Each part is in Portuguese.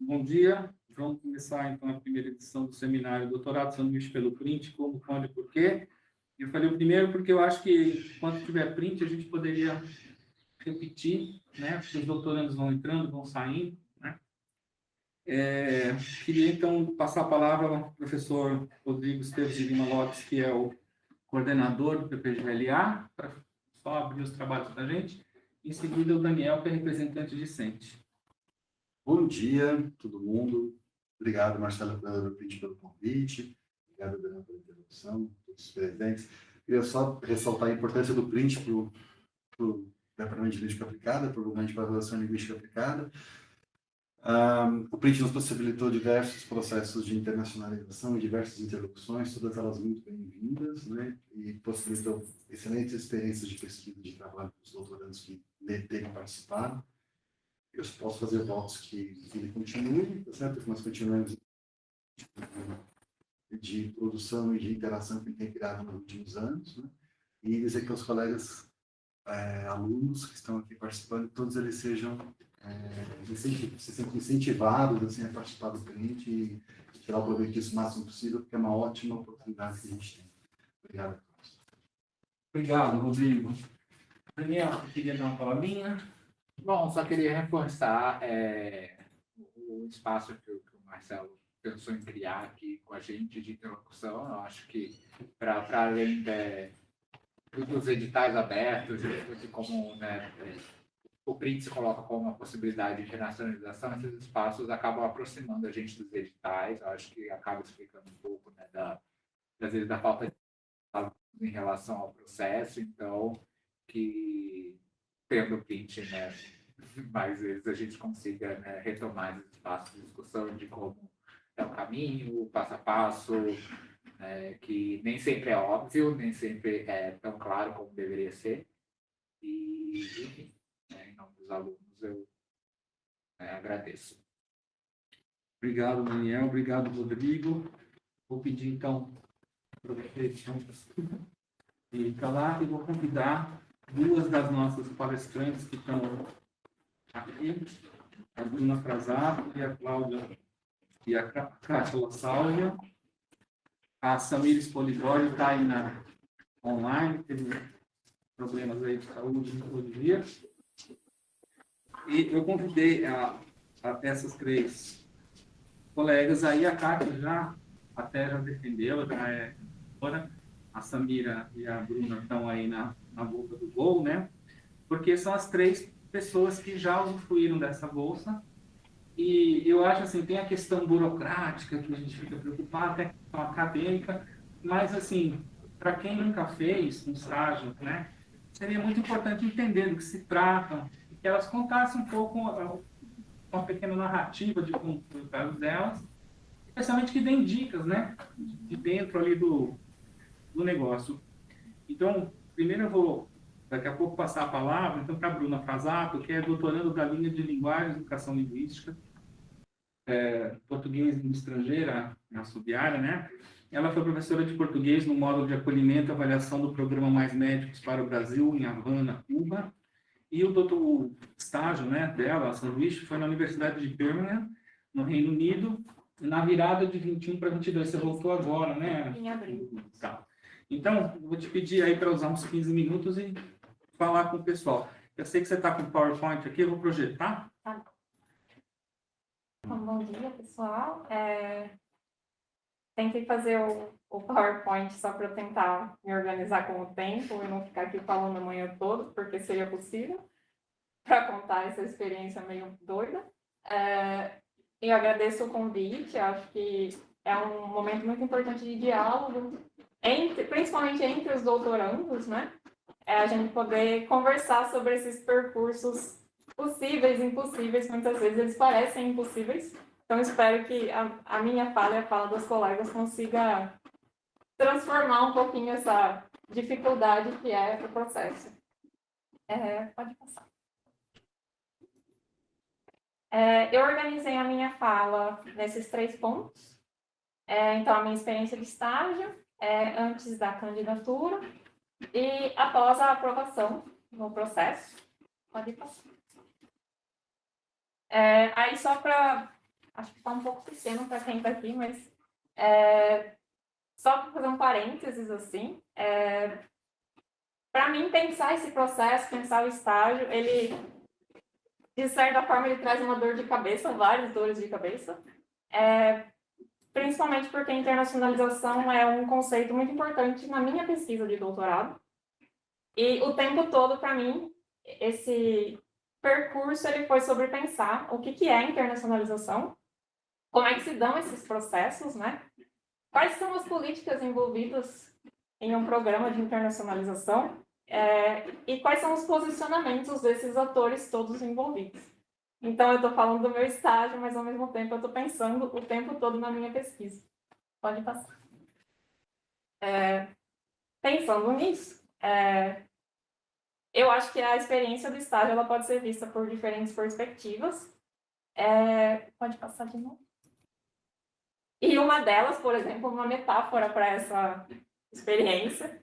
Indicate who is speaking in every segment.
Speaker 1: Bom dia. Vamos começar, então, a primeira edição do seminário Doutorado Sanduíche pelo Print, como, quando e por quê. Eu falei o primeiro porque eu acho que, quando tiver print, a gente poderia repetir, né? Porque os doutorandos vão entrando, vão saindo, né? Queria, então, passar a palavra ao professor Rodrigo Esteves de Lima Lopes, que é o coordenador do PPGLA, para só abrir os trabalhos para a gente. Em seguida, o Daniel, que é representante discente.
Speaker 2: Bom dia, todo mundo. Obrigado, Marcela, pelo convite. Obrigado, Daniel, pela introdução, todos os presentes. Queria só ressaltar a importância do print para o Departamento de Linguística Aplicada, para o Departamento de Pós-Graduação em Linguística Aplicada. O print nos possibilitou diversos processos de internacionalização e diversas interlocuções, todas elas muito bem-vindas, né? E possibilitou excelentes experiências de pesquisa e de trabalho para os doutorandos que têm participado. Eu posso fazer votos que ele continue, tá certo? Que nós continuemos de produção e de interação que ele tem criado nos últimos anos, né? E dizer que os colegas alunos que estão aqui participando, todos eles sejam se sentem incentivados assim, a participar do print e tirar o proveito disso o máximo possível, porque é uma ótima oportunidade que a gente tem. Obrigado a todos.
Speaker 1: Obrigado, Rodrigo. Daniel, queria dar uma palavrinha?
Speaker 3: Bom, só queria reforçar o espaço que o Marcelo pensou em criar aqui com a gente de interlocução. Eu acho que, para além dos editais abertos, de como o print se coloca como uma possibilidade de internacionalização, esses espaços acabam aproximando a gente dos editais. Eu acho que acaba explicando um pouco, né, às vezes, da falta de em relação ao processo. Então, que tendo o print, né, mais vezes a gente consiga, né, retomar esse espaço de discussão de como é o caminho, o passo a passo, que nem sempre é óbvio, nem sempre é tão claro como deveria ser. E, enfim, em nome dos alunos, eu agradeço.
Speaker 1: Obrigado, Daniel. Obrigado, Rodrigo. Vou pedir, então, para vocês ir para lá e vou convidar duas das nossas palestrantes que estão aqui, a Bruna Frasato e a Cláudia e a Cátia La Sálvia. A Samires Polidori está aí online, teve problemas aí de saúde no dia. E eu convidei a essas três colegas aí, a Cátia já defendeu, já é agora, a Samira e a Bruna estão aí na boca do gol, né? Porque são as três pessoas que já usufruíram dessa bolsa. E eu acho assim, tem a questão burocrática que a gente fica preocupado, até a questão acadêmica, mas assim, para quem nunca fez um estágio, né, seria muito importante entender do que se trata, e que elas contassem um pouco uma pequena narrativa de como foi o caso delas, especialmente que deem dicas, né, de dentro ali do negócio. Então, primeiro eu vou, daqui a pouco, passar a palavra então, para a Bruna Frasato, que é doutoranda da linha de Linguagem e Educação Linguística, português língua estrangeira, na sub-área, né? Ela foi professora de português no módulo de acolhimento e avaliação do programa Mais Médicos para o Brasil, em Havana, Cuba. E o estágio, né, dela, a sanduíche, foi na Universidade de Birmingham, no Reino Unido, na virada de 21 para 22. Você voltou agora, né?
Speaker 4: Em abril.
Speaker 1: Tá. Então, eu vou te pedir aí para usar uns 15 minutos e falar com o pessoal. Eu sei que você está com o PowerPoint aqui, eu vou projetar.
Speaker 4: Tá. Então, bom dia, pessoal. Tentei fazer o PowerPoint só para tentar me organizar com o tempo e não ficar aqui falando a manhã toda, porque seria possível, para contar essa experiência meio doida. Eu agradeço o convite, acho que é um momento muito importante de diálogo, principalmente entre os doutorandos, né? A gente poder conversar sobre esses percursos possíveis e impossíveis, muitas vezes eles parecem impossíveis. Então, espero que a minha fala e a fala dos colegas consiga transformar um pouquinho essa dificuldade que é o processo. Pode passar. Eu organizei a minha fala nesses 3 pontos. Então, a minha experiência de estágio, antes da candidatura e após a aprovação no processo. Pode passar. Aí, só para acho que está um pouco pequeno para quem está aqui, mas só para fazer um parênteses, assim, para mim, pensar esse processo, pensar o estágio, ele, de certa forma, ele traz uma dor de cabeça, várias dores de cabeça, principalmente porque a internacionalização é um conceito muito importante na minha pesquisa de doutorado. E o tempo todo, para mim, esse percurso ele foi sobre pensar o que é internacionalização, como é que se dão esses processos, né? Quais são as políticas envolvidas em um programa de internacionalização e quais são os posicionamentos desses atores todos envolvidos. Então, eu estou falando do meu estágio, mas ao mesmo tempo eu estou pensando o tempo todo na minha pesquisa. Pode passar. Pensando nisso, eu acho que a experiência do estágio ela pode ser vista por diferentes perspectivas. Pode passar de novo. E uma delas, por exemplo, uma metáfora para essa experiência,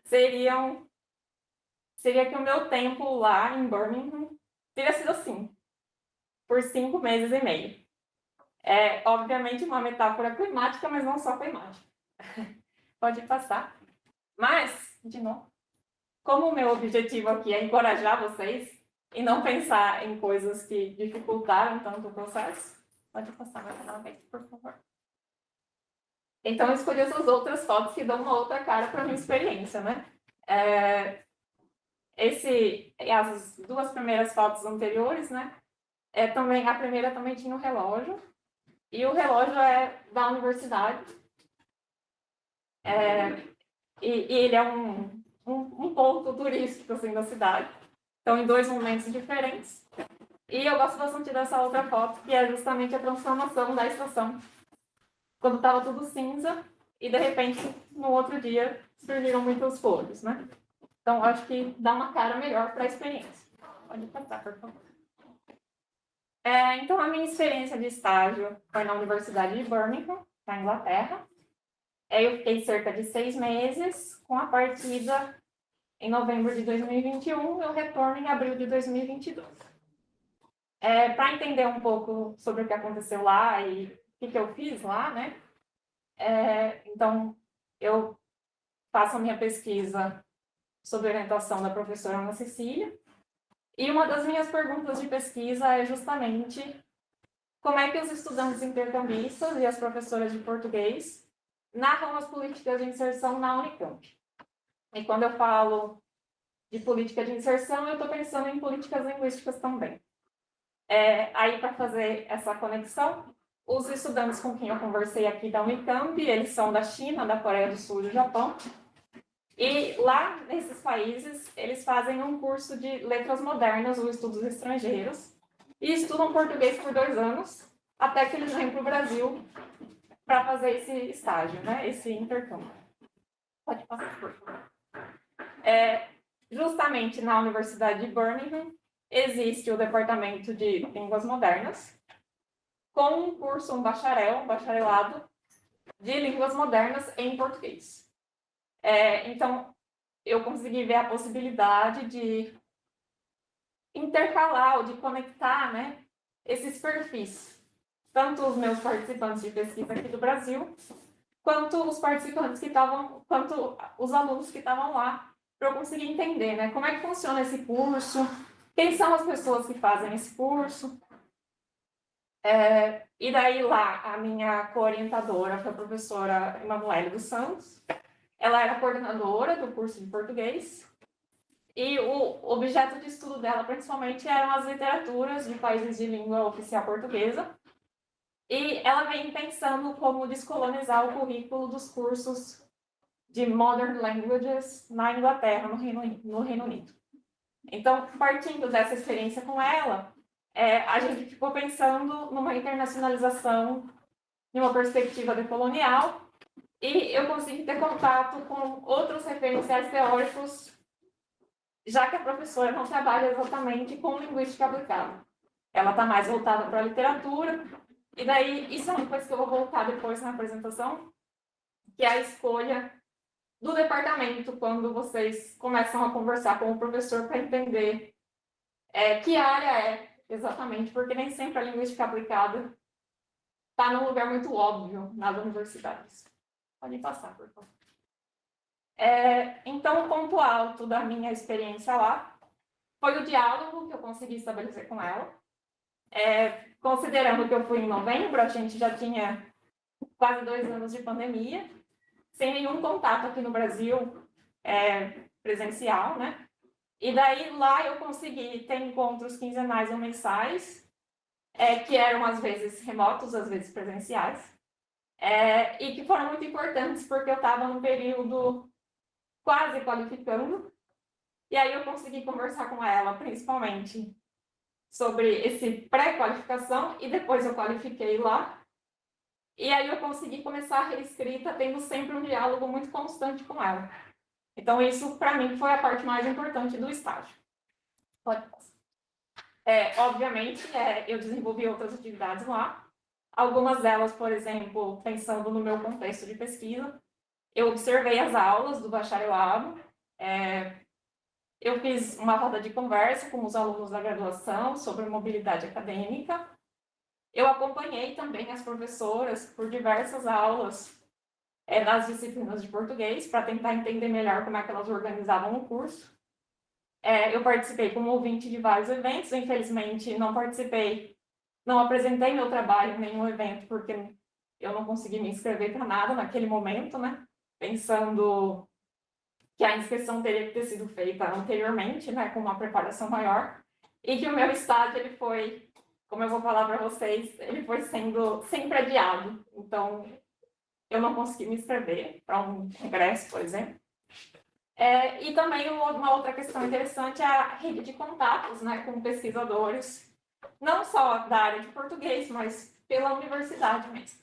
Speaker 4: seria que o meu tempo lá em Birmingham teria sido assim, por 5 meses e meio. Obviamente uma metáfora climática, mas não só climática. Pode passar. Mas, de novo, como o meu objetivo aqui é encorajar vocês e não pensar em coisas que dificultaram tanto o processo, pode passar mais uma vez, por favor. Então, eu escolhi essas outras fotos que dão uma outra cara para a minha experiência, né? As 2 primeiras fotos anteriores, né? A primeira também tinha um relógio, e o relógio é da universidade. E ele é um ponto turístico assim, da cidade. Então, em 2 momentos diferentes. E eu gosto bastante dessa outra foto, que é justamente a transformação da estação. Quando estava tudo cinza, e de repente, no outro dia, surgiram muitos folhos, né? Então, acho que dá uma cara melhor para a experiência. Pode passar, por favor. Então, a minha experiência de estágio foi na Universidade de Birmingham, na Inglaterra. Eu fiquei cerca de 6 meses, com a partida em novembro de 2021 e o retorno em abril de 2022. Para entender um pouco sobre o que aconteceu lá e o que eu fiz lá, né? Então, eu faço a minha pesquisa sob orientação da professora Ana Cecília. E uma das minhas perguntas de pesquisa é justamente como é que os estudantes intercambistas e as professoras de português narram as políticas de inserção na Unicamp. E quando eu falo de política de inserção, eu estou pensando em políticas linguísticas também. Aí, para fazer essa conexão, os estudantes com quem eu conversei aqui da Unicamp, eles são da China, da Coreia do Sul e do Japão. E lá, nesses países, eles fazem um curso de letras modernas ou estudos estrangeiros e estudam português por 2 anos, até que eles vêm para o Brasil para fazer esse estágio, né? Esse intercâmbio. Pode passar, por favor. Justamente na Universidade de Birmingham, existe o Departamento de Línguas Modernas, com um curso, um bacharelado de Línguas Modernas em português. Então, eu consegui ver a possibilidade de intercalar ou de conectar, né, esses perfis. Tanto os meus participantes de pesquisa aqui do Brasil, quanto os participantes quanto os alunos que estavam lá, para eu conseguir entender, né, como é que funciona esse curso, quem são as pessoas que fazem esse curso. E daí lá, a minha co-orientadora foi a professora Emanuele dos Santos. Ela era coordenadora do curso de português. E o objeto de estudo dela, principalmente, eram as literaturas de países de língua oficial portuguesa. E ela vem pensando como descolonizar o currículo dos cursos de Modern Languages na Inglaterra, no Reino Unido. Então, partindo dessa experiência com ela, a gente ficou pensando numa internacionalização de uma perspectiva decolonial, e eu consegui ter contato com outros referenciais teóricos, já que a professora não trabalha exatamente com linguística aplicada. Ela está mais voltada para a literatura, e daí, isso é uma coisa que eu vou voltar depois na apresentação, que é a escolha do departamento, quando vocês começam a conversar com o professor para entender que área é exatamente, porque nem sempre a linguística aplicada está num lugar muito óbvio nas universidades. Pode passar, por favor. Então, o ponto alto da minha experiência lá foi o diálogo que eu consegui estabelecer com ela. Considerando que eu fui em novembro, a gente já tinha quase 2 anos de pandemia, sem nenhum contato aqui no Brasil presencial, né? E daí lá eu consegui ter encontros quinzenais ou mensais, que eram às vezes remotos, às vezes presenciais, e que foram muito importantes porque eu estava num período quase qualificando, e aí eu consegui conversar com ela, principalmente sobre esse pré-qualificação, e depois eu qualifiquei lá. E aí eu consegui começar a reescrita, tendo sempre um diálogo muito constante com ela. Então, isso, para mim, foi a parte mais importante do estágio. Pode passar. Obviamente, eu desenvolvi outras atividades lá. Algumas delas, por exemplo, pensando no meu contexto de pesquisa, eu observei as aulas do bacharelado, eu fiz uma roda de conversa com os alunos da graduação sobre mobilidade acadêmica. Eu acompanhei também as professoras por diversas aulas nas disciplinas de português, para tentar entender melhor como é que elas organizavam o curso. Eu participei como ouvinte de vários eventos, infelizmente não participei, não apresentei meu trabalho em nenhum evento, porque eu não consegui me inscrever para nada naquele momento, né? Pensando que a inscrição teria que ter sido feita anteriormente, né, com uma preparação maior, e que o meu estágio, ele foi, como eu vou falar para vocês, ele foi sendo sempre adiado. Então, eu não consegui me inscrever para um congresso, por exemplo. E também uma outra questão interessante é a rede de contatos, né, com pesquisadores, não só da área de português, mas pela universidade mesmo.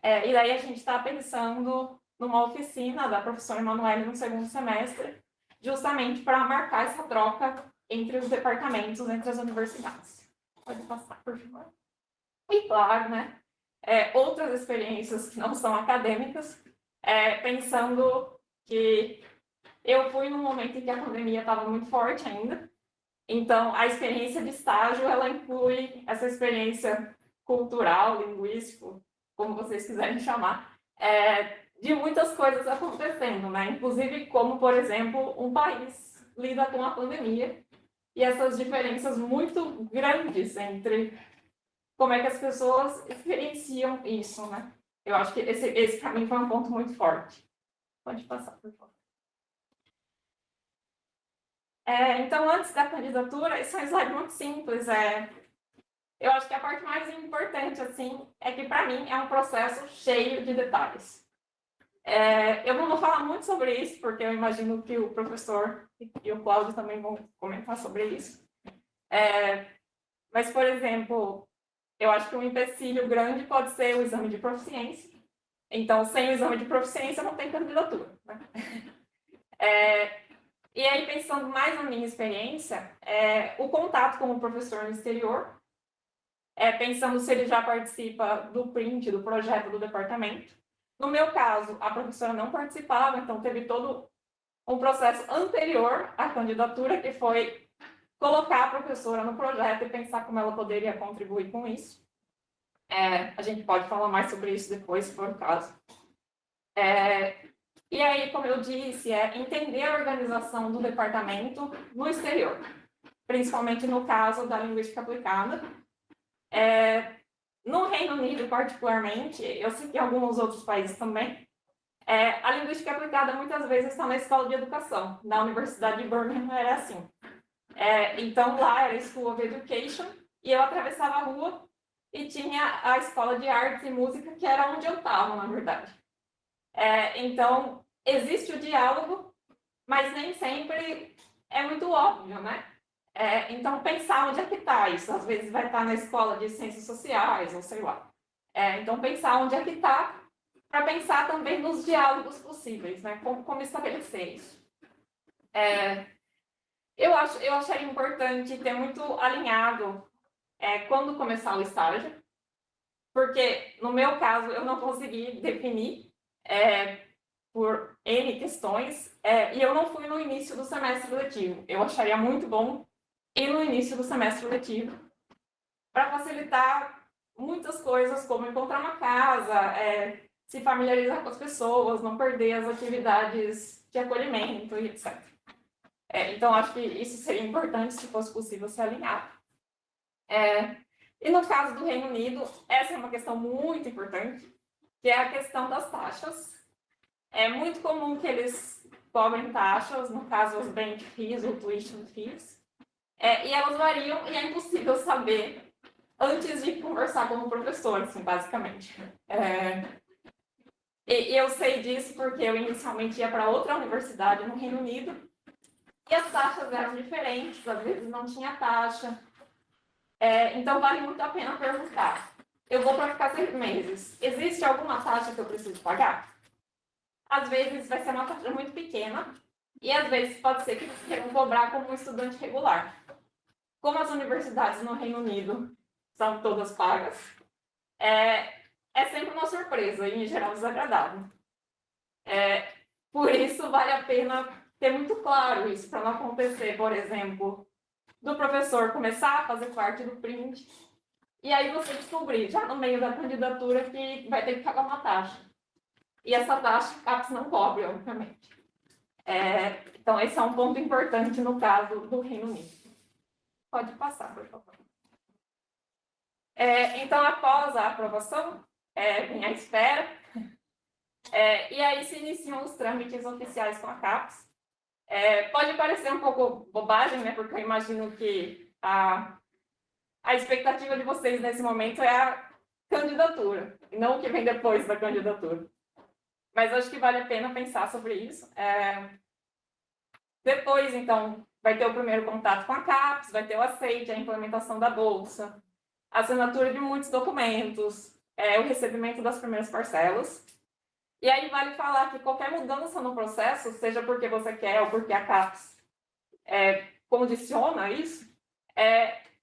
Speaker 4: E daí a gente está pensando numa oficina da professora Emanuele no 2º semestre, justamente para marcar essa troca entre os departamentos, entre as universidades. Pode passar, por favor. E claro, né, outras experiências que não são acadêmicas, pensando que eu fui num momento em que a pandemia estava muito forte ainda, então a experiência de estágio, ela inclui essa experiência cultural, linguística, como vocês quiserem chamar, de muitas coisas acontecendo, né? Inclusive como, por exemplo, um país lida com a pandemia e essas diferenças muito grandes entre como é que as pessoas experienciam isso, né? Eu acho que esse para mim foi um ponto muito forte. Pode passar, por favor. Então, antes da candidatura, esse é um slide muito simples. Eu acho que a parte mais importante, assim, é que para mim é um processo cheio de detalhes. Eu não vou falar muito sobre isso, porque eu imagino que o professor e o Cláudio também vão comentar sobre isso. Mas, por exemplo, eu acho que um empecilho grande pode ser o exame de proficiência. Então, sem o exame de proficiência, não tem candidatura, né? E aí, pensando mais na minha experiência, o contato com o professor no exterior, pensando se ele já participa do print, do projeto do departamento. No meu caso, a professora não participava, então teve todo um processo anterior à candidatura, que foi colocar a professora no projeto e pensar como ela poderia contribuir com isso. A gente pode falar mais sobre isso depois, se for o caso. E aí, como eu disse, entender a organização do departamento no exterior, principalmente no caso da linguística aplicada. No Reino Unido, particularmente, eu sei que em alguns outros países também, a linguística aplicada muitas vezes está na escola de educação. Na Universidade de Birmingham era assim. Então, lá era School of Education, e eu atravessava a rua e tinha a escola de artes e música, que era onde eu estava, na verdade. Então, existe o diálogo, mas nem sempre é muito óbvio, né? Então, pensar onde é que está isso. Às vezes vai estar na escola de ciências sociais, ou sei lá. Então, pensar onde é que está, para pensar também nos diálogos possíveis, né? Como estabelecer isso. Eu acharia importante ter muito alinhado quando começar o estágio, porque, no meu caso, eu não consegui definir por N questões, e eu não fui no início do semestre letivo. Eu acharia muito bom ir no início do semestre letivo, para facilitar muitas coisas, como encontrar uma casa, se familiarizar com as pessoas, não perder as atividades de acolhimento e etc. Então, acho que isso seria importante se fosse possível se alinhar. E no caso do Reino Unido, essa é uma questão muito importante, que é a questão das taxas. É muito comum que eles cobrem taxas, no caso, os bank fees ou tuition fees, e elas variam e é impossível saber antes de conversar com o professor, assim, basicamente. E eu sei disso porque eu inicialmente ia para outra universidade no Reino Unido e as taxas eram diferentes, às vezes não tinha taxa. Então, vale muito a pena perguntar. Eu vou para ficar 6 meses. Existe alguma taxa que eu preciso pagar? Às vezes vai ser uma taxa muito pequena e às vezes pode ser que vocês queiram cobrar como um estudante regular. Como as universidades no Reino Unido são todas pagas, é sempre uma surpresa e, em geral, desagradável. Por isso, vale a pena ter muito claro isso, para não acontecer, por exemplo, do professor começar a fazer parte do print e aí você descobrir, já no meio da candidatura, que vai ter que pagar uma taxa. E essa taxa, a CAPES não cobre, obviamente. Então, esse é um ponto importante no caso do Reino Unido. Pode passar, por favor. Então, após a aprovação, vem a espera, e aí se iniciam os trâmites oficiais com a CAPES. Pode parecer um pouco bobagem, né, porque eu imagino que a expectativa de vocês nesse momento é a candidatura, e não o que vem depois da candidatura. Mas acho que vale a pena pensar sobre isso. Depois, então, vai ter o primeiro contato com a CAPES, vai ter o aceite, a implementação da bolsa, a assinatura de muitos documentos, o recebimento das primeiras parcelas. E aí vale falar que qualquer mudança no processo, seja porque você quer ou porque a CAPES condiciona isso,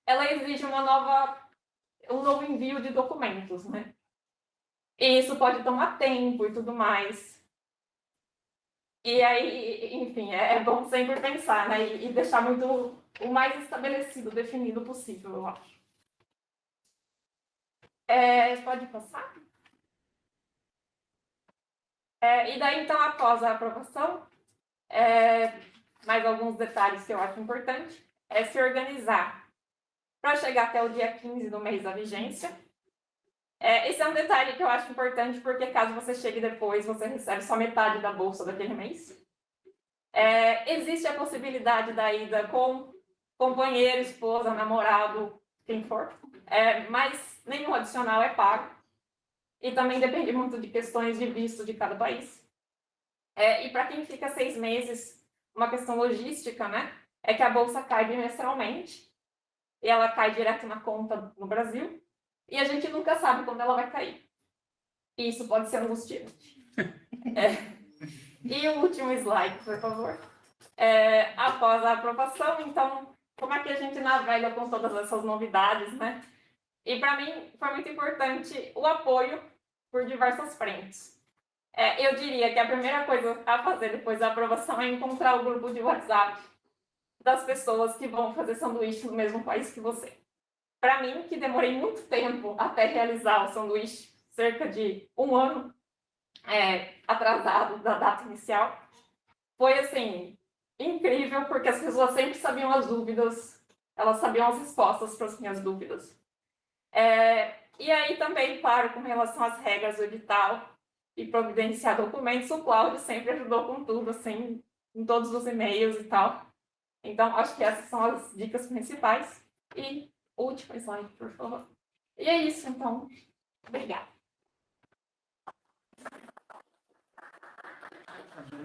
Speaker 4: ela exige um novo envio de documentos, né? E isso pode tomar tempo e tudo mais. E aí, enfim, é bom sempre pensar, né? E deixar o mais estabelecido, definido possível, eu acho. Pode passar? E daí, então, após a aprovação, mais alguns detalhes que eu acho importante, é se organizar para chegar até o dia 15 do mês da vigência. Esse é um detalhe que eu acho importante, porque caso você chegue depois, você recebe só metade da bolsa daquele mês. Existe a possibilidade da ida com companheiro, esposa, namorado, quem for, mas nenhum adicional é pago. E também depende muito de questões de visto de cada país. E para quem fica 6 meses, uma questão logística, né, é que a bolsa cai bimestralmente, e ela cai direto na conta no Brasil, e a gente nunca sabe quando ela vai cair. E isso pode ser angustiante. E o último slide, por favor. Após a aprovação, então, como é que a gente navega com todas essas novidades, né? E para mim foi muito importante o apoio por diversas frentes. Eu diria que a primeira coisa a fazer depois da aprovação é encontrar o grupo de WhatsApp das pessoas que vão fazer sanduíche no mesmo país que você. Para mim, que demorei muito tempo até realizar o sanduíche, cerca de 1 ano atrasado da data inicial, foi assim incrível, porque as pessoas sempre sabiam as dúvidas, elas sabiam as respostas para as minhas dúvidas. E aí também, claro, com relação às regras do edital e providenciar documentos, o Cláudio sempre ajudou com tudo, assim, em todos os e-mails e tal. Então, acho que essas são as dicas principais. E último slide, por favor. E é isso, então. Obrigada.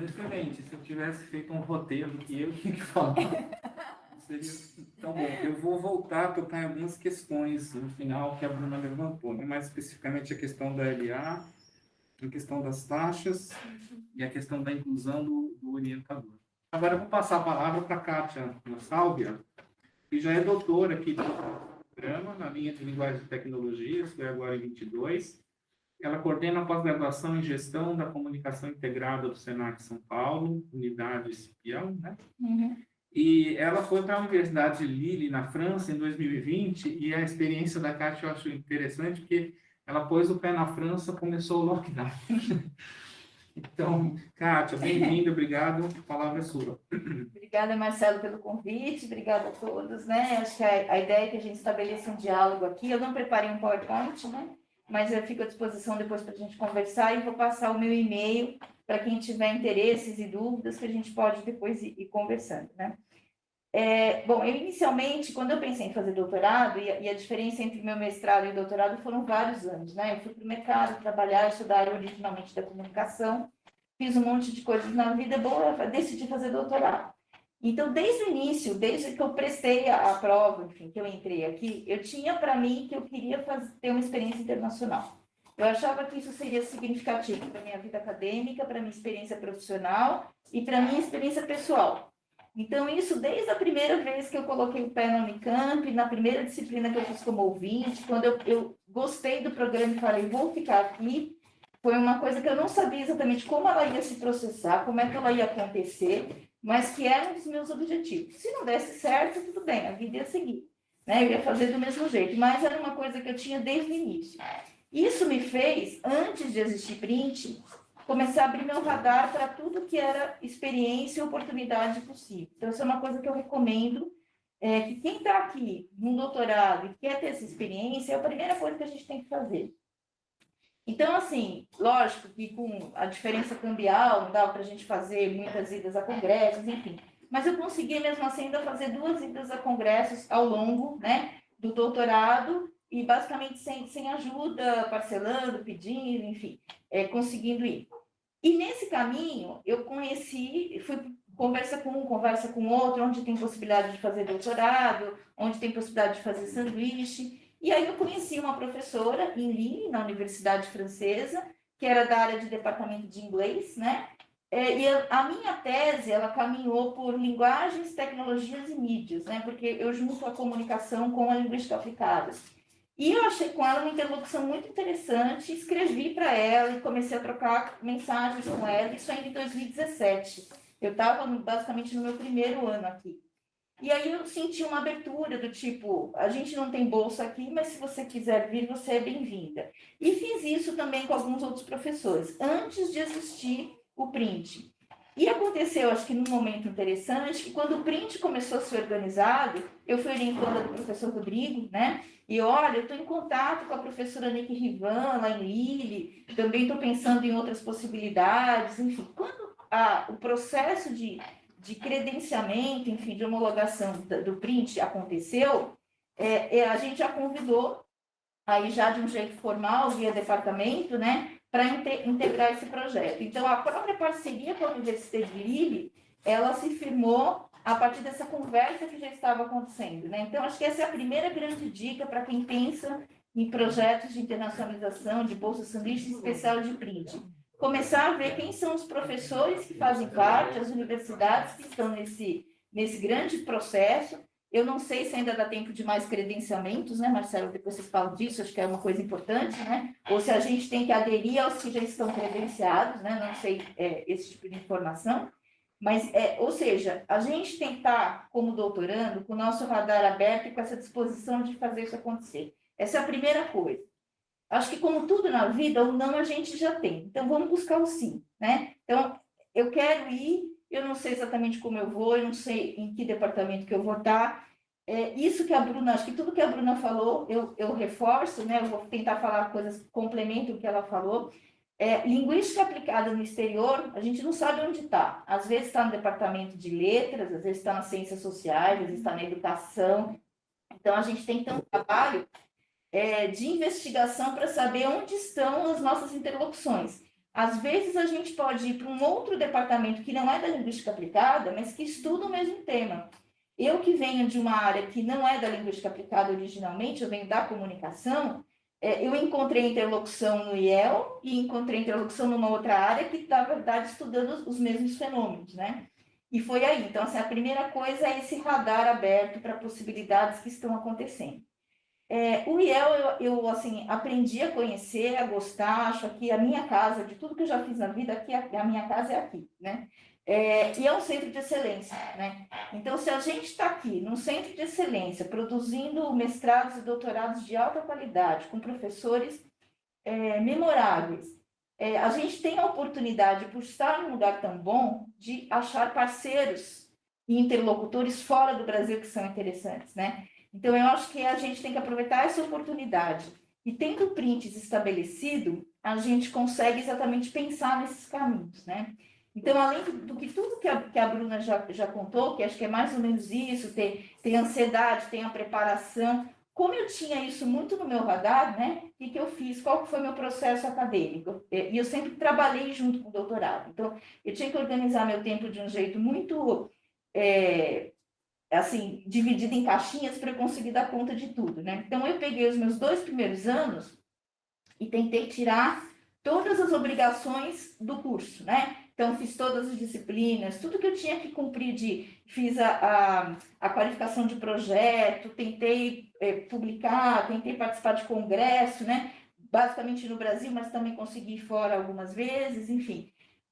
Speaker 1: Excelente. Se eu tivesse feito um roteiro que eu tinha que falar, seria tão bom. Eu vou voltar a tocar em algumas questões no final que a Bruna levantou, né? Mais especificamente a questão da LA, a questão das taxas e a questão da inclusão do orientador. Agora eu vou passar a palavra para a Kátia Sálvia, que já é doutora aqui do programa, na linha de linguagem e tecnologias, foi agora em 22. Ela coordena a pós-graduação em gestão da comunicação integrada do Senac São Paulo, unidade Cipião, né? E ela foi para a Universidade de Lille, na França, em 2020, e a experiência da Kátia eu acho interessante, porque ela pôs o pé na França, começou o lockdown. Então, Kátia, bem-vinda, obrigado, a palavra é sua.
Speaker 5: Obrigada, Marcelo, pelo convite, obrigada a todos, né? Acho que a ideia é que a gente estabeleça um diálogo aqui. Eu não preparei um PowerPoint, né? Mas eu fico à disposição depois para a gente conversar e vou passar o meu e-mail para quem tiver interesses e dúvidas que a gente pode depois ir conversando, né? Bom, eu inicialmente, quando eu pensei em fazer doutorado, e a diferença entre meu mestrado e doutorado foram vários anos, né? Eu fui para o mercado trabalhar, estudar originalmente da comunicação, fiz um monte de coisas na vida boa, decidi fazer doutorado. Então, desde o início, desde que eu prestei a prova, enfim, que eu entrei aqui, eu tinha para mim que eu queria ter uma experiência internacional. Eu achava que isso seria significativo para a minha vida acadêmica, para a minha experiência profissional e para a minha experiência pessoal. Então, isso desde a primeira vez que eu coloquei o pé na Unicamp, na primeira disciplina que eu fiz como ouvinte, quando eu gostei do programa e falei, vou ficar aqui, foi uma coisa que eu não sabia exatamente como ela ia se processar, como é que ela ia acontecer, mas que era um dos meus objetivos. Se não desse certo, tudo bem, a vida ia seguir, né? Eu ia fazer do mesmo jeito, mas era uma coisa que eu tinha desde o início. Isso me fez, antes de existir print, começar a abrir meu radar para tudo que era experiência e oportunidade possível. Então, isso é uma coisa que eu recomendo, que quem está aqui num doutorado e quer ter essa experiência, é a primeira coisa que a gente tem que fazer. Então, assim, lógico que com a diferença cambial, não dava para a gente fazer muitas idas a congressos, enfim. Mas eu consegui, mesmo assim, ainda fazer 2 idas a congressos ao longo, né, do doutorado, e basicamente sem ajuda, parcelando, pedindo, enfim, conseguindo ir. E nesse caminho, eu fui conversa com um, conversa com outro, onde tem possibilidade de fazer doutorado, onde tem possibilidade de fazer sanduíche. E aí eu conheci uma professora em Lille, na Universidade Francesa, que era da área de departamento de inglês, né? E a minha tese, ela caminhou por linguagens, tecnologias e mídias, né? Porque eu junto a comunicação com a linguística aplicada. E eu achei com ela uma interlocução muito interessante, escrevi para ela e comecei a trocar mensagens com ela, isso ainda em 2017. Eu estava basicamente no meu primeiro ano aqui. E aí eu senti uma abertura do tipo, a gente não tem bolsa aqui, mas se você quiser vir, você é bem-vinda. E fiz isso também com alguns outros professores, antes de existir o print. E aconteceu, acho que num momento interessante, que quando o print começou a ser organizado, eu fui orientada do professor Rodrigo, né? E olha, eu estou em contato com a professora Nick Rivan, lá em Lille, também estou pensando em outras possibilidades, enfim. Quando o processo de credenciamento, enfim, de homologação do print aconteceu, a gente já convidou, aí já de um jeito formal, via departamento, né? Para integrar esse projeto. Então, a própria parceria com a Universidade de Lille, ela se firmou a partir dessa conversa que já estava acontecendo, né? Então, acho que essa é a primeira grande dica para quem pensa em projetos de internacionalização, de bolsa sanduíche especial de print. Começar a ver quem são os professores que fazem parte, as universidades que estão nesse grande processo. Eu não sei se ainda dá tempo de mais credenciamentos, né, Marcelo? Depois vocês falam disso, acho que é uma coisa importante, né? Ou se a gente tem que aderir aos que já estão credenciados, né? Não sei esse tipo de informação. Mas, ou seja, a gente tem que estar, como doutorando, com o nosso radar aberto e com essa disposição de fazer isso acontecer. Essa é a primeira coisa. Acho que, como tudo na vida, o não a gente já tem. Então, vamos buscar o sim, né? Então, eu quero ir, eu não sei exatamente como eu vou, eu não sei em que departamento que eu vou estar. Isso que a Bruna, acho que tudo que a Bruna falou, eu reforço, né? Eu vou tentar falar coisas que complementam o que ela falou. Linguística aplicada no exterior, a gente não sabe onde está. Às vezes está no departamento de letras, às vezes está nas ciências sociais, às vezes está na educação. Então, a gente tem que ter um trabalho de investigação para saber onde estão as nossas interlocuções. Às vezes, a gente pode ir para um outro departamento que não é da linguística aplicada, mas que estuda o mesmo tema. Eu que venho de uma área que não é da linguística aplicada originalmente, eu venho da comunicação, eu encontrei interlocução no IEL e encontrei interlocução numa outra área que está, na verdade, estudando os mesmos fenômenos, né? E foi aí. Então, assim, a primeira coisa é esse radar aberto para possibilidades que estão acontecendo. O IEL, eu assim, aprendi a conhecer, a gostar, acho que a minha casa, de tudo que eu já fiz na vida, aqui, a minha casa é aqui, né? E é um centro de excelência, né? Então, se a gente está aqui, num centro de excelência, produzindo mestrados e doutorados de alta qualidade, com professores memoráveis, a gente tem a oportunidade, por estar num lugar tão bom, de achar parceiros e interlocutores fora do Brasil que são interessantes, né? Então, eu acho que a gente tem que aproveitar essa oportunidade. E tendo prints estabelecido, a gente consegue exatamente pensar nesses caminhos, né? Então, além do que tudo que a Bruna já contou, que acho que é mais ou menos isso, tem ansiedade, tem a preparação. Como eu tinha isso muito no meu radar, né? O que eu fiz? Qual foi o meu processo acadêmico? E eu sempre trabalhei junto com o doutorado. Então, eu tinha que organizar meu tempo de um jeito muito... assim, dividido em caixinhas para eu conseguir dar conta de tudo, né? Então, eu peguei os meus 2 primeiros anos e tentei tirar todas as obrigações do curso, né? Então, fiz todas as disciplinas, tudo que eu tinha que cumprir fiz a qualificação de projeto, tentei publicar, tentei participar de congresso, né? Basicamente no Brasil, mas também consegui ir fora algumas vezes, enfim.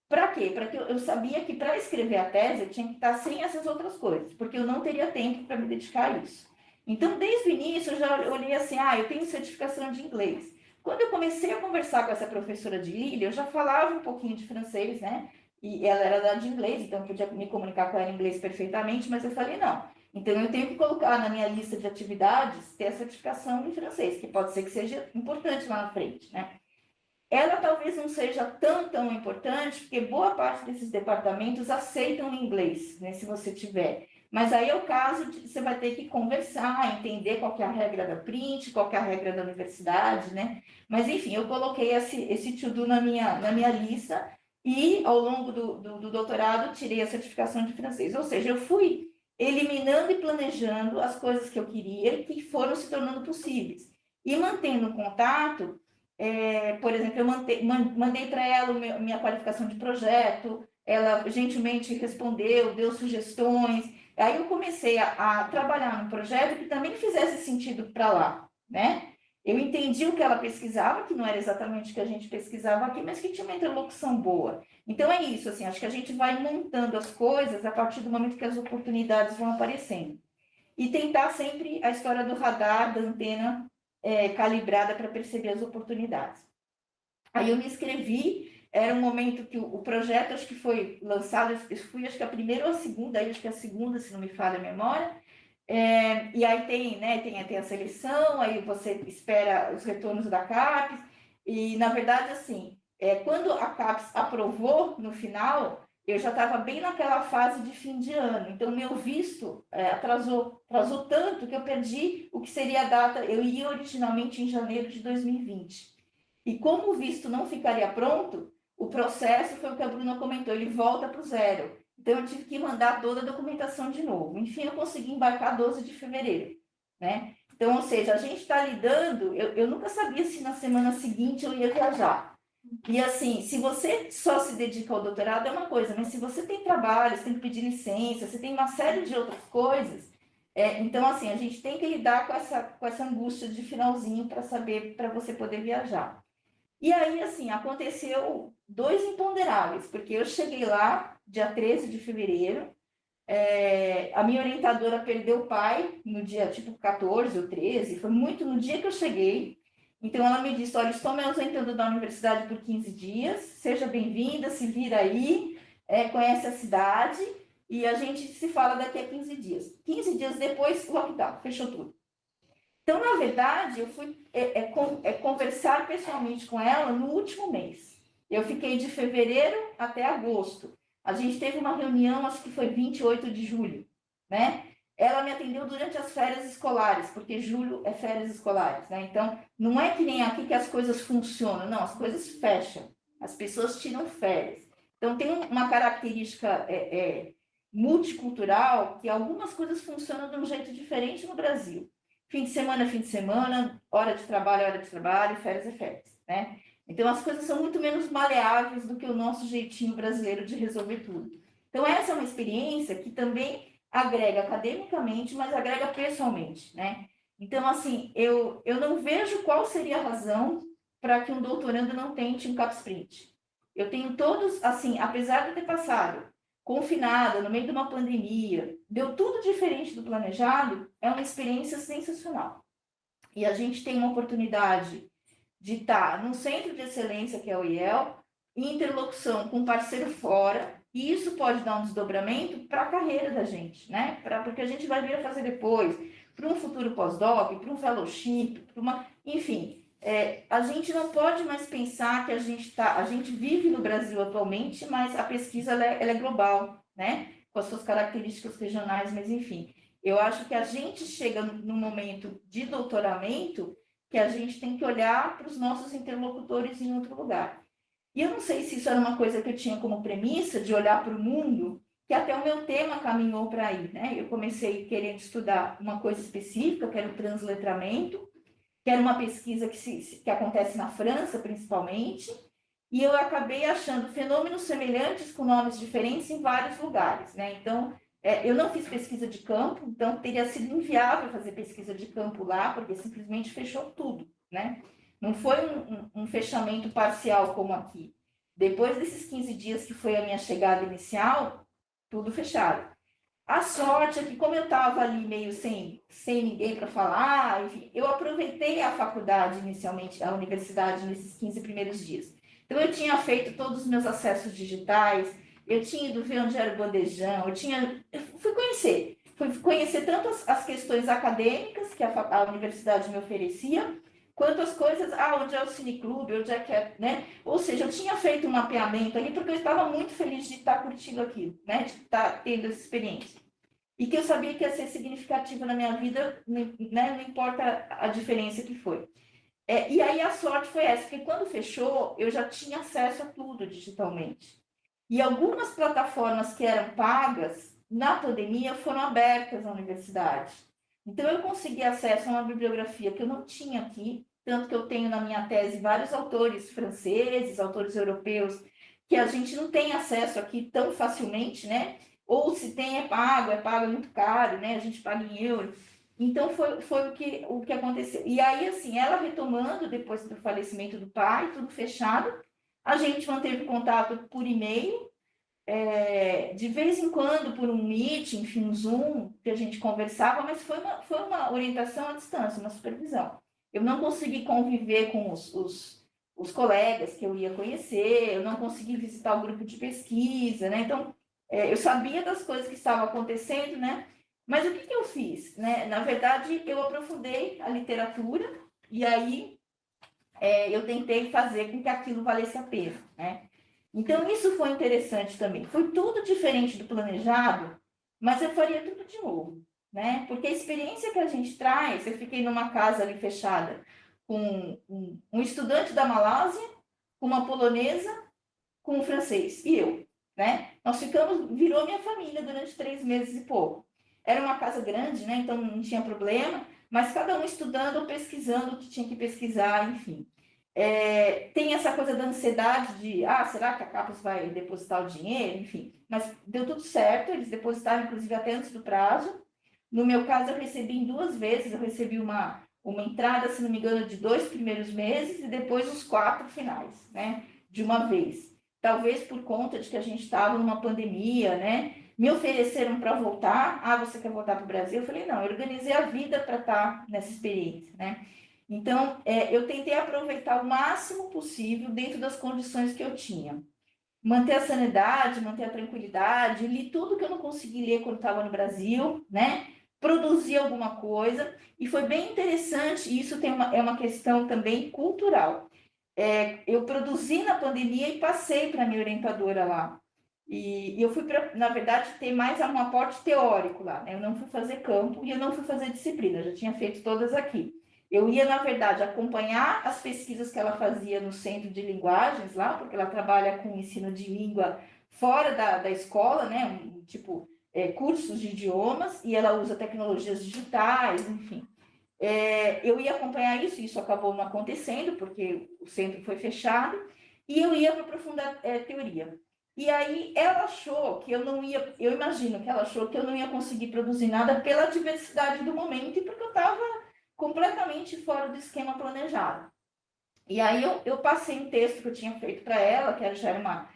Speaker 5: Para quê? Para que eu sabia que para escrever a tese eu tinha que estar sem essas outras coisas, porque eu não teria tempo para me dedicar a isso. Então, desde o início, eu já olhei assim, eu tenho certificação de inglês. Quando eu comecei a conversar com essa professora de Lille, eu já falava um pouquinho de francês, né? E ela era da de inglês, então eu podia me comunicar com ela em inglês perfeitamente, mas eu falei, não. Então, eu tenho que colocar na minha lista de atividades ter a certificação em francês, que pode ser que seja importante lá na frente, né? Ela talvez não seja tão importante, porque boa parte desses departamentos aceitam inglês, né, se você tiver. Mas aí é o caso de você vai ter que conversar, entender qual que é a regra da print, qual que é a regra da universidade, né? Mas, enfim, eu coloquei esse to-do na minha lista e, ao longo do doutorado, tirei a certificação de francês. Ou seja, eu fui eliminando e planejando as coisas que eu queria e que foram se tornando possíveis. E mantendo contato... por exemplo, eu mandei para ela minha qualificação de projeto, ela gentilmente respondeu, deu sugestões. Aí eu comecei a trabalhar num projeto que também fizesse sentido para lá, né? Eu entendi o que ela pesquisava, que não era exatamente o que a gente pesquisava aqui, mas que tinha uma interlocução boa. Então é isso, assim, acho que a gente vai montando as coisas a partir do momento que as oportunidades vão aparecendo. E tentar sempre a história do radar, da antena, calibrada para perceber as oportunidades. Aí eu me inscrevi, era um momento que o projeto, acho que foi lançado, eu fui acho que a primeira ou a segunda, aí acho que a segunda, se não me falha a memória, e aí tem a seleção, aí você espera os retornos da CAPES, e na verdade, assim, quando a CAPES aprovou no final, eu já estava bem naquela fase de fim de ano, então meu visto atrasou tanto que eu perdi o que seria a data, eu iria originalmente em janeiro de 2020. E como o visto não ficaria pronto, o processo foi o que a Bruna comentou, ele volta para o zero. Então eu tive que mandar toda a documentação de novo. Enfim, eu consegui embarcar 12 de fevereiro, né? Então, ou seja, a gente está lidando, eu nunca sabia se na semana seguinte eu ia viajar. E assim, se você só se dedica ao doutorado é uma coisa, mas se você tem trabalho, você tem que pedir licença, você tem uma série de outras coisas, então assim, a gente tem que lidar com essa angústia de finalzinho para saber, para você poder viajar. E aí, assim, aconteceu 2 imponderáveis, porque eu cheguei lá dia 13 de fevereiro, a minha orientadora perdeu o pai no dia tipo 14 ou 13, foi muito no dia que eu cheguei. Então, ela me disse, olha, estou me ausentando da universidade por 15 dias, seja bem-vinda, se vira aí, conhece a cidade, e a gente se fala daqui a 15 dias. 15 dias depois, lockdown, fechou tudo. Então, na verdade, eu fui conversar pessoalmente com ela no último mês. Eu fiquei de fevereiro até agosto. A gente teve uma reunião, acho que foi 28 de julho, né? Ela me atendeu durante as férias escolares, porque julho é férias escolares, né? Então, não é que nem aqui que as coisas funcionam, não, as coisas fecham, as pessoas tiram férias. Então, tem uma característica multicultural, que algumas coisas funcionam de um jeito diferente no Brasil. Fim de semana, hora de trabalho, férias é férias, né? Então, as coisas são muito menos maleáveis do que o nosso jeitinho brasileiro de resolver tudo. Então, essa é uma experiência que também agrega academicamente, mas agrega pessoalmente, né? Então, assim, eu não vejo qual seria a razão para que um doutorando não tente um CapSprint. Eu tenho todos, assim, apesar de ter passado confinada, no meio de uma pandemia, deu tudo diferente do planejado, é uma experiência sensacional. E a gente tem uma oportunidade de estar num centro de excelência, que é o IEL, em interlocução com um parceiro fora, e isso pode dar um desdobramento para a carreira da gente, né? Porque a gente vai vir a fazer depois, para um futuro pós-doc, para um fellowship, para uma... Enfim, a gente não pode mais pensar que a gente vive no Brasil atualmente, mas a pesquisa ela é global, né? Com as suas características regionais, mas enfim. Eu acho que a gente chega no momento de doutoramento que a gente tem que olhar para os nossos interlocutores em outro lugar. E eu não sei se isso era uma coisa que eu tinha como premissa, de olhar para o mundo, que até o meu tema caminhou para aí, né? Eu comecei querendo estudar uma coisa específica, que era o transletramento, que era uma pesquisa que acontece na França, principalmente, e eu acabei achando fenômenos semelhantes com nomes diferentes em vários lugares, né? Então, eu não fiz pesquisa de campo, então teria sido inviável fazer pesquisa de campo lá, porque simplesmente fechou tudo, né? Não foi um fechamento parcial como aqui. Depois desses 15 dias que foi a minha chegada inicial, tudo fechado. A sorte é que, como eu estava ali meio sem ninguém para falar, enfim, eu aproveitei a faculdade inicialmente, a universidade, nesses 15 primeiros dias. Então, eu tinha feito todos os meus acessos digitais, eu tinha ido ver onde era o bandejão, eu fui conhecer tanto as questões acadêmicas que a universidade me oferecia, quanto as coisas, onde é o cineclube, onde é que é, né? Ou seja, eu tinha feito um mapeamento ali, porque eu estava muito feliz de estar curtindo aquilo, né? De estar tendo essa experiência. E que eu sabia que ia ser significativa na minha vida, né? Não importa a diferença que foi. E aí a sorte foi essa, porque quando fechou, eu já tinha acesso a tudo digitalmente. E algumas plataformas que eram pagas, na pandemia, foram abertas na universidade. Então, eu consegui acesso a uma bibliografia que eu não tinha aqui, tanto que eu tenho na minha tese vários autores franceses, autores europeus, que a gente não tem acesso aqui tão facilmente, né? Ou se tem, é pago muito caro, né? A gente paga em euro. Então, foi o que aconteceu. E aí, assim, ela retomando, depois do falecimento do pai, tudo fechado, a gente manteve contato por e-mail, de vez em quando por um Meet, enfim, um Zoom, que a gente conversava, mas foi uma orientação à distância, uma supervisão. Eu não consegui conviver com os colegas que eu ia conhecer, eu não consegui visitar o grupo de pesquisa, né? Então, eu sabia das coisas que estavam acontecendo, né? Mas o que eu fiz, né? Na verdade, eu aprofundei a literatura e aí eu tentei fazer com que aquilo valesse a pena, né? Então, isso foi interessante também. Foi tudo diferente do planejado, mas eu faria tudo de novo, né? Porque a experiência que a gente traz, eu fiquei numa casa ali fechada com um estudante da Malásia, com uma polonesa, com um francês e eu, né? Nós virou minha família durante 3 meses e pouco. Era uma casa grande, né? Então não tinha problema, mas cada um estudando ou pesquisando o que tinha que pesquisar, enfim. Tem essa coisa da ansiedade de, será que a Capos vai depositar o dinheiro? Enfim, mas deu tudo certo, eles depositaram, inclusive, até antes do prazo. No meu caso, eu recebi em 2 vezes, eu recebi uma entrada, se não me engano, de 2 primeiros meses e depois os 4 finais, né? De uma vez. Talvez por conta de que a gente estava numa pandemia, né? Me ofereceram para voltar. Você quer voltar para o Brasil? Eu falei, não, eu organizei a vida para estar nessa experiência, né? Então, eu tentei aproveitar o máximo possível dentro das condições que eu tinha. Manter a sanidade, manter a tranquilidade, li tudo que eu não consegui ler quando estava no Brasil, né? Produzi alguma coisa, e foi bem interessante, e isso é uma questão também cultural. Eu produzi na pandemia e passei para a minha orientadora lá. E eu fui, na verdade, ter mais um aporte teórico lá, né? Eu não fui fazer campo e eu não fui fazer disciplina, eu já tinha feito todas aqui. Eu ia, na verdade, acompanhar as pesquisas que ela fazia no Centro de Linguagens lá, porque ela trabalha com ensino de língua fora da escola, né? Cursos de idiomas, e ela usa tecnologias digitais, enfim. Eu ia acompanhar isso acabou não acontecendo, porque o centro foi fechado, e eu ia para aprofundar teoria. E aí ela achou que eu não ia, eu imagino que ela achou que eu não ia conseguir produzir nada pela diversidade do momento e porque eu estava completamente fora do esquema planejado. E aí eu passei um texto que eu tinha feito para ela, que já era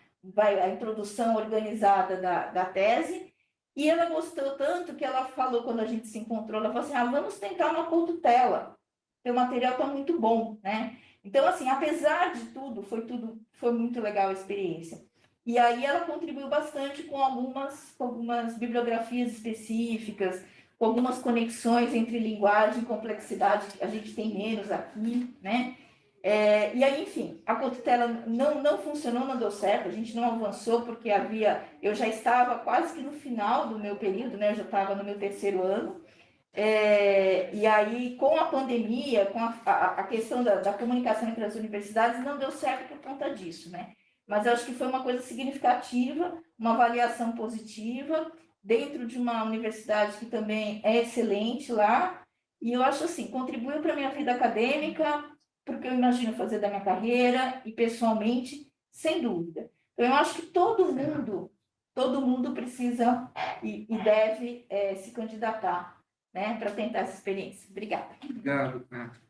Speaker 5: a introdução organizada da tese, e ela gostou tanto que ela falou, quando a gente se encontrou, ela falou assim, vamos tentar uma codutela, porque o material está muito bom, né? Então, assim, apesar de tudo, foi muito legal a experiência. E aí ela contribuiu bastante com algumas bibliografias específicas, com algumas conexões entre linguagem e complexidade, que a gente tem menos aqui, né? E aí, enfim, a codutela não funcionou, não deu certo, a gente não avançou, porque eu já estava quase que no final do meu período, né? Eu já estava no meu 3º ano, e aí, com a pandemia, com a questão da comunicação entre as universidades, não deu certo por conta disso, né? Mas eu acho que foi uma coisa significativa, uma avaliação positiva, dentro de uma universidade que também é excelente lá, e eu acho assim, contribuiu para a minha vida acadêmica, porque eu imagino fazer da minha carreira, e pessoalmente, sem dúvida. Então, eu acho que todo mundo precisa e deve se candidatar, né, para tentar essa experiência. Obrigada.
Speaker 1: Obrigado, Kátia.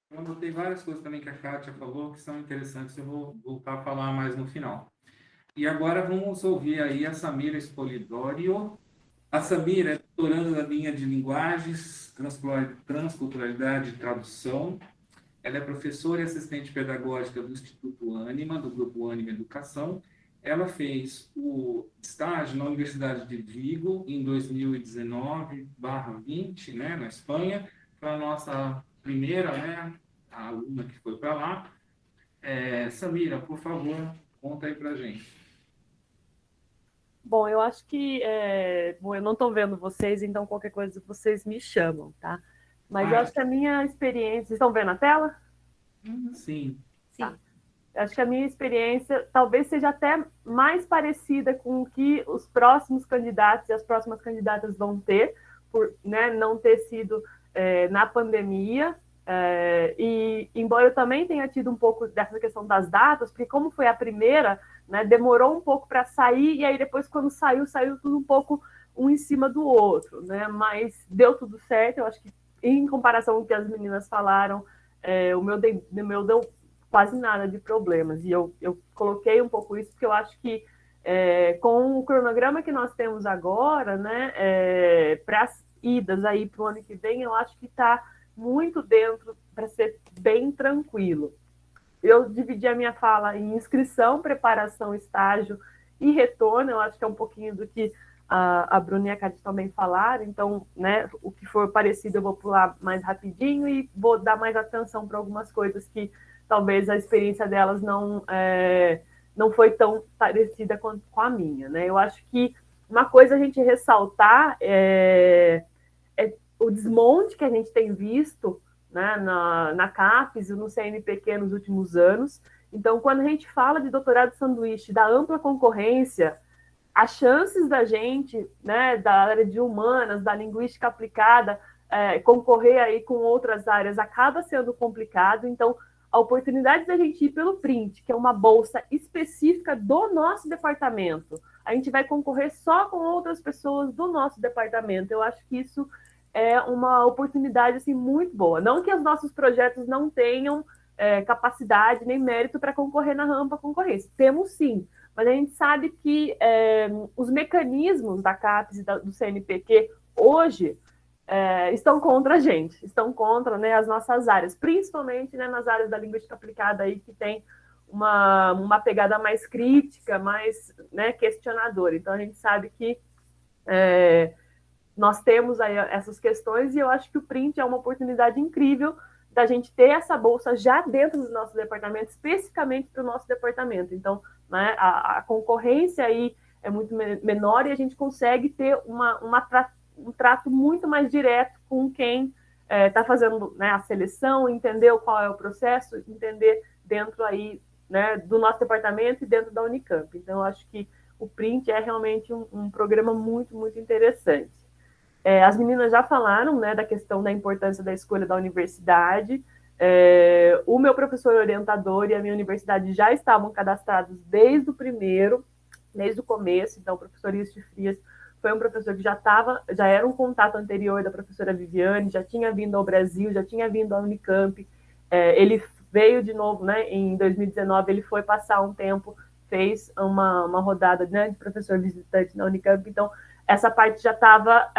Speaker 1: Eu anotei várias coisas também que a Kátia falou que são interessantes, eu vou voltar a falar mais no final. E agora vamos ouvir aí a Samira Spolidório. A Samira é doutoranda da linha de linguagens, transculturalidade e tradução. Ela é professora e assistente pedagógica do Instituto Ânima, do Grupo Ânima Educação. Ela fez o estágio na Universidade de Vigo em 2019/20, né, na Espanha. Foi a nossa primeira, né, a aluna que foi para lá. Samira, por favor, conta aí para a gente.
Speaker 6: Bom, eu acho que... eu não estou vendo vocês, então qualquer coisa vocês me chamam, tá? Mas eu acho que a minha experiência... Vocês estão vendo a tela?
Speaker 1: Sim.
Speaker 6: Tá. Eu acho que a minha experiência talvez seja até mais parecida com o que os próximos candidatos e as próximas candidatas vão ter, por, né, não ter sido na pandemia. E embora eu também tenha tido um pouco dessa questão das datas, porque como foi a primeira, né, demorou um pouco para sair, e aí depois quando saiu tudo um pouco um em cima do outro, né? Mas deu tudo certo. Eu acho que em comparação com o que as meninas falaram, o meu deu quase nada de problemas, e eu coloquei um pouco isso porque eu acho que com o cronograma que nós temos agora, né, para as idas aí para o ano que vem, eu acho que está muito dentro para ser bem tranquilo. Eu dividi a minha fala em inscrição, preparação, estágio e retorno. Eu acho que é um pouquinho do que a Bruna e a Cátia também falaram. Então, né, o que for parecido eu vou pular mais rapidinho e vou dar mais atenção para algumas coisas que talvez a experiência delas não foi tão parecida com a minha, né? Eu acho que uma coisa a gente ressaltar é o desmonte que a gente tem visto, né, na CAPES e no CNPq nos últimos anos. Então, quando a gente fala de doutorado sanduíche, da ampla concorrência, as chances da gente, né, da área de humanas, da linguística aplicada, concorrer aí com outras áreas acaba sendo complicado. Então, a oportunidade da gente ir pelo PRINT, que é uma bolsa específica do nosso departamento, a gente vai concorrer só com outras pessoas do nosso departamento. Eu acho que isso é uma oportunidade assim, muito boa. Não que os nossos projetos não tenham capacidade nem mérito para concorrer na rampa concorrência. Temos sim, mas a gente sabe que os mecanismos da CAPES e do CNPq hoje estão contra a gente, estão contra, né, as nossas áreas, principalmente, né, nas áreas da linguística aplicada aí, que tem uma pegada mais crítica, mais, né, questionadora. Então, a gente sabe que nós temos aí essas questões, e eu acho que o PRINT é uma oportunidade incrível da gente ter essa bolsa já dentro do nosso departamento, especificamente para o nosso departamento. Então, né, a concorrência aí é muito menor e a gente consegue ter um trato muito mais direto com quem está fazendo, né, a seleção, entender qual é o processo, entender dentro aí, né, do nosso departamento e dentro da Unicamp. Então, eu acho que o PRINT é realmente um programa muito, muito interessante. As meninas já falaram, né, da questão da importância da escolha da universidade. O meu professor orientador e a minha universidade já estavam cadastrados desde o começo. Então, o professor Isti Frias foi um professor que já era um contato anterior da professora Viviane, já tinha vindo ao Brasil, já tinha vindo à Unicamp. Ele veio de novo, né, em 2019, ele foi passar um tempo, fez uma rodada, né, de professor visitante na Unicamp, então essa parte já estava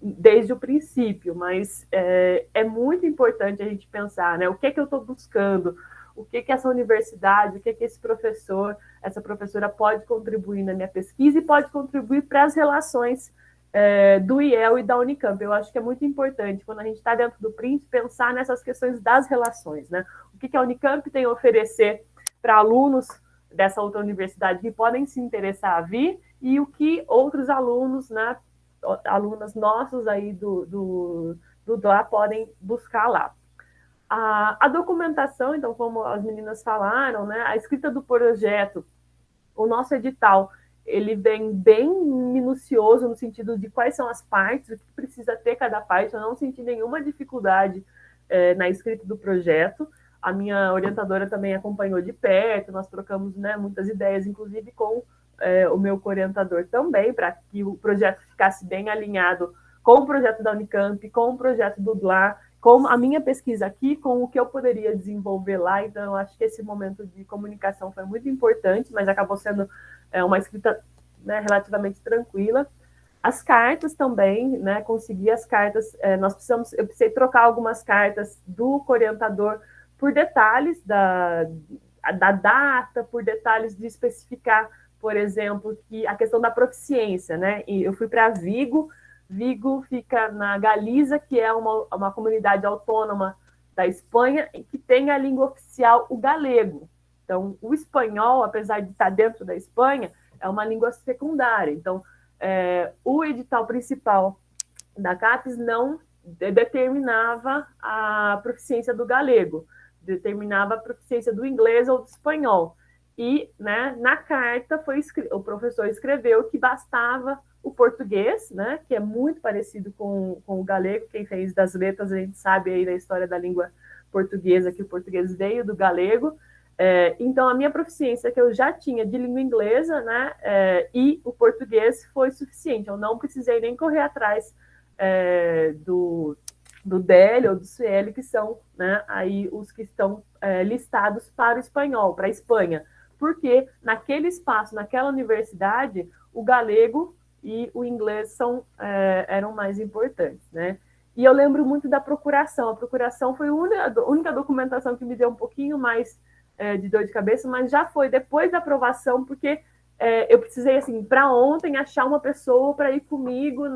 Speaker 6: desde o princípio, mas é muito importante a gente pensar, né, o que eu estou buscando, o que essa universidade, o que esse professor, essa professora pode contribuir na minha pesquisa e pode contribuir para as relações do IEL e da Unicamp. Eu acho que é muito importante, quando a gente está dentro do print, pensar nessas questões das relações, né? O que a Unicamp tem a oferecer para alunos dessa outra universidade que podem se interessar a vir e o que outros alunos, né, alunas nossos aí do DOA podem buscar lá. A documentação, então, como as meninas falaram, né, a escrita do projeto, o nosso edital, ele vem bem minucioso no sentido de quais são as partes, o que precisa ter cada parte. Eu não senti nenhuma dificuldade na escrita do projeto. A minha orientadora também acompanhou de perto, nós trocamos, né, muitas ideias, inclusive com o meu orientador também, para que o projeto ficasse bem alinhado com o projeto da Unicamp, com o projeto do DLA, com a minha pesquisa aqui, com o que eu poderia desenvolver lá. Então, eu acho que esse momento de comunicação foi muito importante, mas acabou sendo uma escrita, né, relativamente tranquila. As cartas também, né, consegui as cartas, eu precisei trocar algumas cartas do orientador por detalhes da data, por detalhes de especificar, por exemplo, que a questão da proficiência, né? E eu fui para Vigo. Vigo fica na Galiza, que é uma comunidade autônoma da Espanha, que tem a língua oficial o galego. Então, o espanhol, apesar de estar dentro da Espanha, é uma língua secundária. Então, o edital principal da CAPES não determinava a proficiência do galego, determinava a proficiência do inglês ou do espanhol. E, né, na carta o professor escreveu que bastava o português, né, que é muito parecido com o galego. Quem fez das letras, a gente sabe aí da história da língua portuguesa, que o português veio do galego. Então, a minha proficiência que eu já tinha de língua inglesa, né, e o português foi suficiente. Eu não precisei nem correr atrás do DEL ou do CL, que são, né, aí os que estão listados para o espanhol, para a Espanha. Porque naquele espaço, naquela universidade, o galego e o inglês eram mais importantes, né? E eu lembro muito da procuração. A procuração foi a única documentação que me deu um pouquinho mais de dor de cabeça, mas já foi depois da aprovação, porque eu precisei, assim, para ontem, achar uma pessoa para ir comigo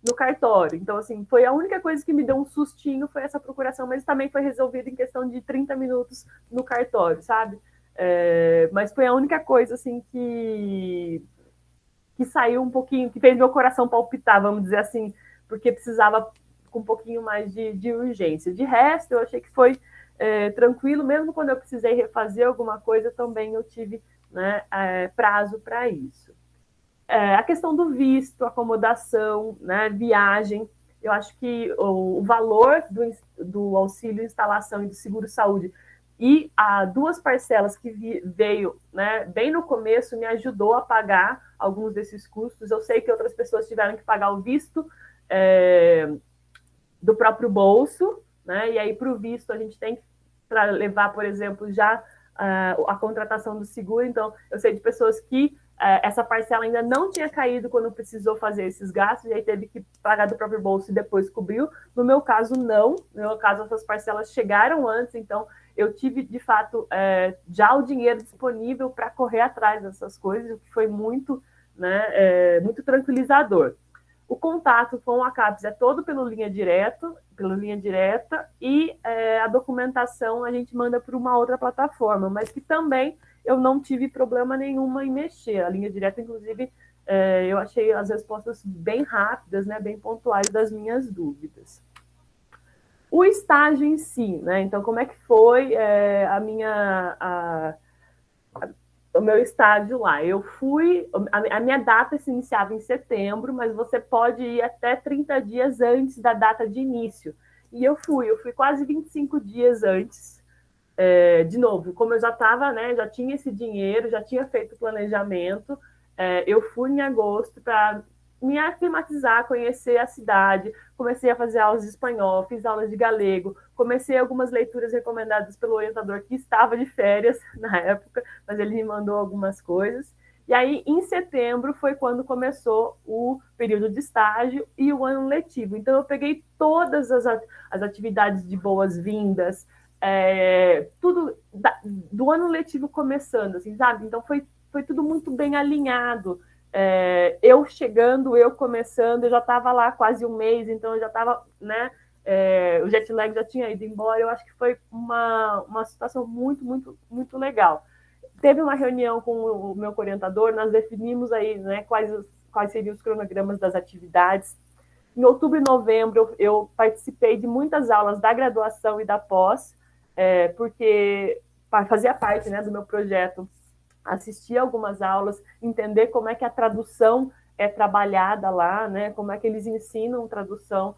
Speaker 6: no cartório. Então, assim, foi a única coisa que me deu um sustinho, foi essa procuração, mas também foi resolvida em questão de 30 minutos no cartório, sabe? Mas foi a única coisa, assim, que saiu um pouquinho, que fez meu coração palpitar, vamos dizer assim, porque precisava com um pouquinho mais de urgência. De resto, eu achei que foi tranquilo, mesmo quando eu precisei refazer alguma coisa, também eu tive, né, prazo para isso. A questão do visto, acomodação, né, viagem, eu acho que o valor do auxílio instalação e do seguro-saúde e duas parcelas que veio, né, bem no começo, me ajudou a pagar alguns desses custos. Eu sei que outras pessoas tiveram que pagar o visto do próprio bolso, né, e aí para o visto a gente tem que levar, por exemplo, já a contratação do seguro. Então, eu sei de pessoas que essa parcela ainda não tinha caído quando precisou fazer esses gastos, e aí teve que pagar do próprio bolso e depois cobriu. No meu caso, não. No meu caso, essas parcelas chegaram antes, então eu tive, de fato, já o dinheiro disponível para correr atrás dessas coisas, o que foi muito, né, muito tranquilizador. O contato com a CAPES é todo pela linha direta, e a documentação a gente manda para uma outra plataforma, mas que também eu não tive problema nenhum em mexer. A linha direta, inclusive, eu achei as respostas bem rápidas, né, bem pontuais das minhas dúvidas. O estágio em si, né? Então, como é que foi o meu estágio lá? Eu fui... A minha data se iniciava em setembro, mas você pode ir até 30 dias antes da data de início. E eu fui quase 25 dias antes. De novo, como eu já estava, né, já tinha esse dinheiro, já tinha feito o planejamento, eu fui em agosto para me aclimatizar, conhecer a cidade, comecei a fazer aulas de espanhol, fiz aulas de galego, comecei algumas leituras recomendadas pelo orientador que estava de férias na época, mas ele me mandou algumas coisas. E aí, em setembro, foi quando começou o período de estágio e o ano letivo. Então, eu peguei todas as atividades de boas-vindas, tudo do ano letivo começando, assim, sabe? Então, foi tudo muito bem alinhado. Eu chegando, eu começando, eu já estava lá quase um mês, então eu já estava, né? O jet lag já tinha ido embora. Eu acho que foi uma situação muito, muito, muito legal. Teve uma reunião com o meu orientador, nós definimos aí, né, quais seriam os cronogramas das atividades. Em outubro e novembro, eu participei de muitas aulas da graduação e da pós, porque fazia parte, né, do meu projeto assistir algumas aulas, entender como é que a tradução é trabalhada lá, né, como é que eles ensinam tradução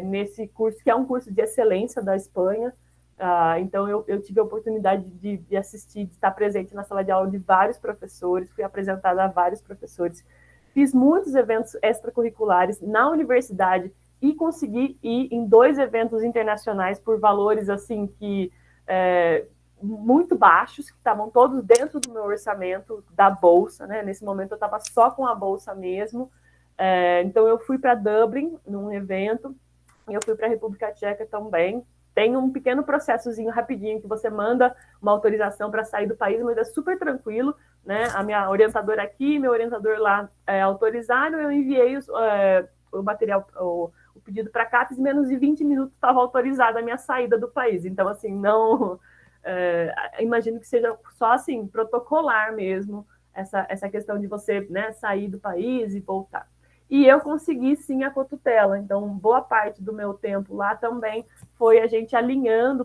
Speaker 6: nesse curso, que é um curso de excelência da Espanha. Então, eu tive a oportunidade de assistir, de estar presente na sala de aula de vários professores, fui apresentada a vários professores, fiz muitos eventos extracurriculares na universidade e consegui ir em 2 eventos internacionais por valores assim que muito baixos, que estavam todos dentro do meu orçamento da bolsa, né? Nesse momento eu estava só com a bolsa mesmo. Então eu fui para Dublin num evento, e eu fui para a República Tcheca também. Tem um pequeno processozinho rapidinho que você manda uma autorização para sair do país, mas é super tranquilo, né? A minha orientadora aqui, meu orientador lá autorizaram, eu enviei o material, o pedido para a CAPES, e menos de 20 minutos estava autorizada a minha saída do país. Então, assim, não... imagino que seja só, assim, protocolar mesmo, essa questão de você, né, sair do país e voltar. E eu consegui, sim, a cotutela. Então, boa parte do meu tempo lá também foi a gente alinhando,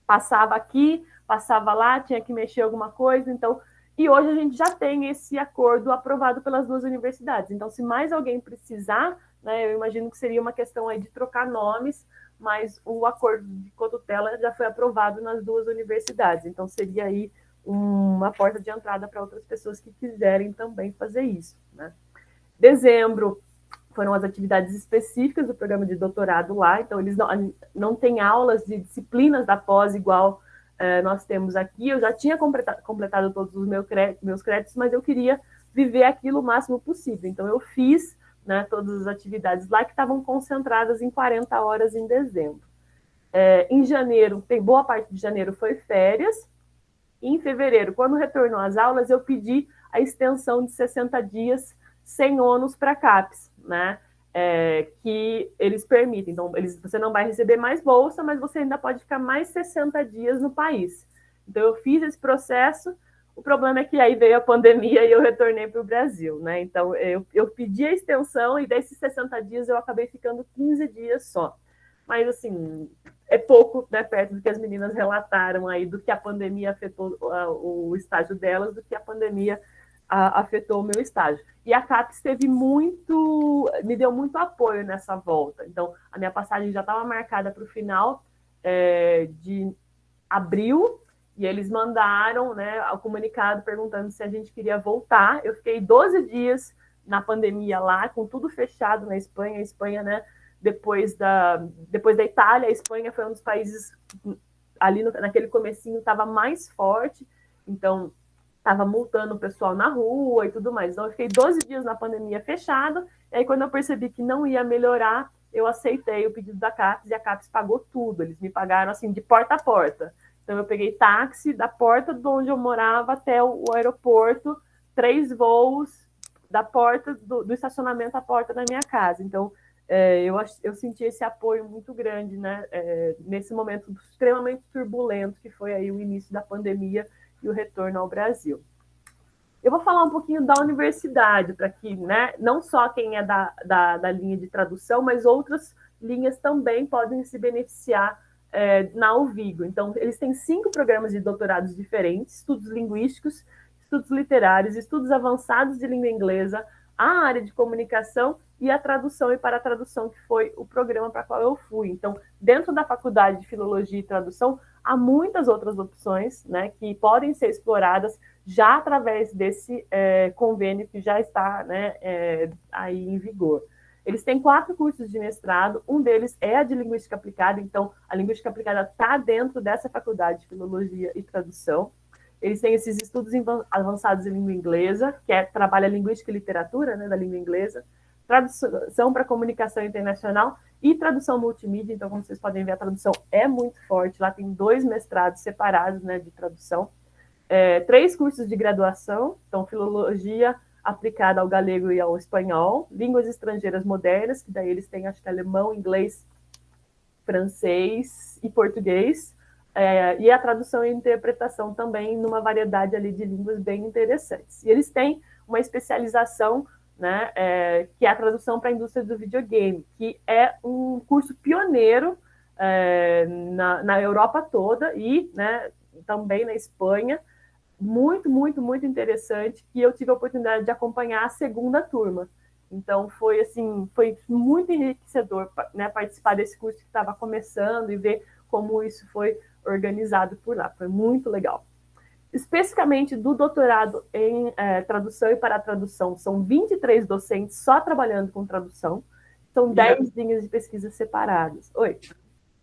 Speaker 6: passava aqui, passava lá, tinha que mexer alguma coisa. Então, e hoje a gente já tem esse acordo aprovado pelas 2 universidades. Então, se mais alguém precisar, né, eu imagino que seria uma questão aí de trocar nomes, mas o acordo de cotutela já foi aprovado nas 2 universidades. Então, seria aí uma porta de entrada para outras pessoas que quiserem também fazer isso, né? Dezembro foram as atividades específicas do programa de doutorado lá, então eles não têm aulas de disciplinas da pós igual nós temos aqui. Eu já tinha completado todos os meus créditos, mas eu queria viver aquilo o máximo possível. Então eu fiz, né, todas as atividades lá que estavam concentradas em 40 horas em dezembro. Em janeiro, boa parte de janeiro foi férias. Em fevereiro, quando retornou às aulas, eu pedi a extensão de 60 dias sem ônus para a CAPES, né? Que eles permitem. Então, você não vai receber mais bolsa, mas você ainda pode ficar mais 60 dias no país. Então, eu fiz esse processo. O problema é que aí veio a pandemia e eu retornei para o Brasil, né? Então, eu pedi a extensão e desses 60 dias eu acabei ficando 15 dias só. Mas, assim, é pouco, né, perto do que as meninas relataram aí, do que a pandemia afetou o estágio delas, do que a pandemia afetou o meu estágio. E a CAPES me deu muito apoio nessa volta. Então, a minha passagem já estava marcada para o final de abril, e eles mandaram, né, o comunicado perguntando se a gente queria voltar. Eu fiquei 12 dias na pandemia lá, com tudo fechado na Espanha. A Espanha, né, depois da Itália, a Espanha foi um dos países ali naquele comecinho estava mais forte, então estava multando o pessoal na rua e tudo mais. Então eu fiquei 12 dias na pandemia fechada, e aí quando eu percebi que não ia melhorar, eu aceitei o pedido da CAPES, e a CAPES pagou tudo. Eles me pagaram assim de porta a porta. Então eu peguei táxi da porta de onde eu morava até o aeroporto, 3 voos da porta do estacionamento à porta da minha casa. Então eu senti esse apoio muito grande, né, nesse momento extremamente turbulento que foi aí o início da pandemia e o retorno ao Brasil. Eu vou falar um pouquinho da universidade, para que, né, não só quem é da linha de tradução, mas outras linhas também podem se beneficiar na Uvigo. Então, eles têm 5 programas de doutorados diferentes: estudos linguísticos, estudos literários, estudos avançados de língua inglesa, a área de comunicação e a tradução e para a tradução, que foi o programa para qual eu fui. Então, dentro da faculdade de Filologia e Tradução, há muitas outras opções, né, que podem ser exploradas já através desse convênio que já está, né, aí em vigor. Eles têm 4 cursos de mestrado, um deles é a de Linguística Aplicada, então a Linguística Aplicada está dentro dessa faculdade de Filologia e Tradução. Eles têm esses estudos avançados em língua inglesa, que trabalha linguística e literatura, né, da língua inglesa, tradução para comunicação internacional e tradução multimídia. Então, como vocês podem ver, a tradução é muito forte. Lá tem 2 mestrados separados, né, de tradução. 3 cursos de graduação, então filologia aplicada ao galego e ao espanhol, línguas estrangeiras modernas, que daí eles têm, acho que alemão, inglês, francês e português, e a tradução e interpretação também numa variedade ali de línguas bem interessantes. E eles têm uma especialização, né, que é a tradução para a indústria do videogame, que é um curso pioneiro na Europa toda e, né, também na Espanha, muito, muito, muito interessante, que eu tive a oportunidade de acompanhar a segunda turma. Então, foi assim, foi muito enriquecedor, né, participar desse curso que estava começando e ver como isso foi organizado por lá. Foi muito legal. Especificamente do doutorado em tradução e para tradução, são 23 docentes só trabalhando com tradução, são 10 linhas de pesquisa separadas. Oi?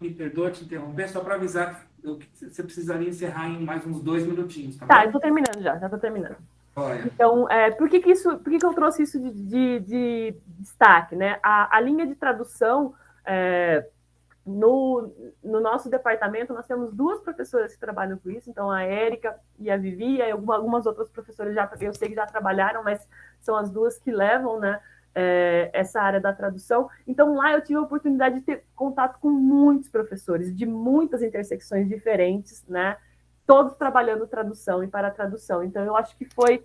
Speaker 1: Me perdoa te interromper, só para avisar que você precisaria encerrar em mais uns 2 minutinhos, tá bom?
Speaker 6: Tá, eu tô terminando já tô terminando.
Speaker 1: Olha.
Speaker 6: Então, por que eu trouxe isso de destaque, né? A linha de tradução, no nosso departamento, nós temos 2 professoras que trabalham com isso, então a Érica e a Vivi, e algumas outras professoras eu sei que já trabalharam, mas são as 2 que levam, né, essa área da tradução. Então, lá eu tive a oportunidade de ter contato com muitos professores, de muitas intersecções diferentes, né, todos trabalhando tradução e para tradução. Então, eu acho que foi,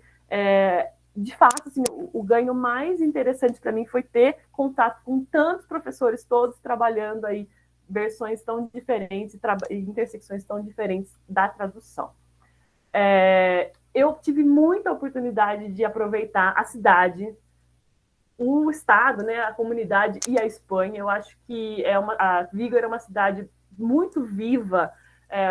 Speaker 6: de fato, assim, o ganho mais interessante para mim foi ter contato com tantos professores, todos trabalhando aí versões tão diferentes e intersecções tão diferentes da tradução. Eu tive muita oportunidade de aproveitar a cidade, o estado, né, a comunidade e a Espanha. Eu acho que a Vigo era uma cidade muito viva,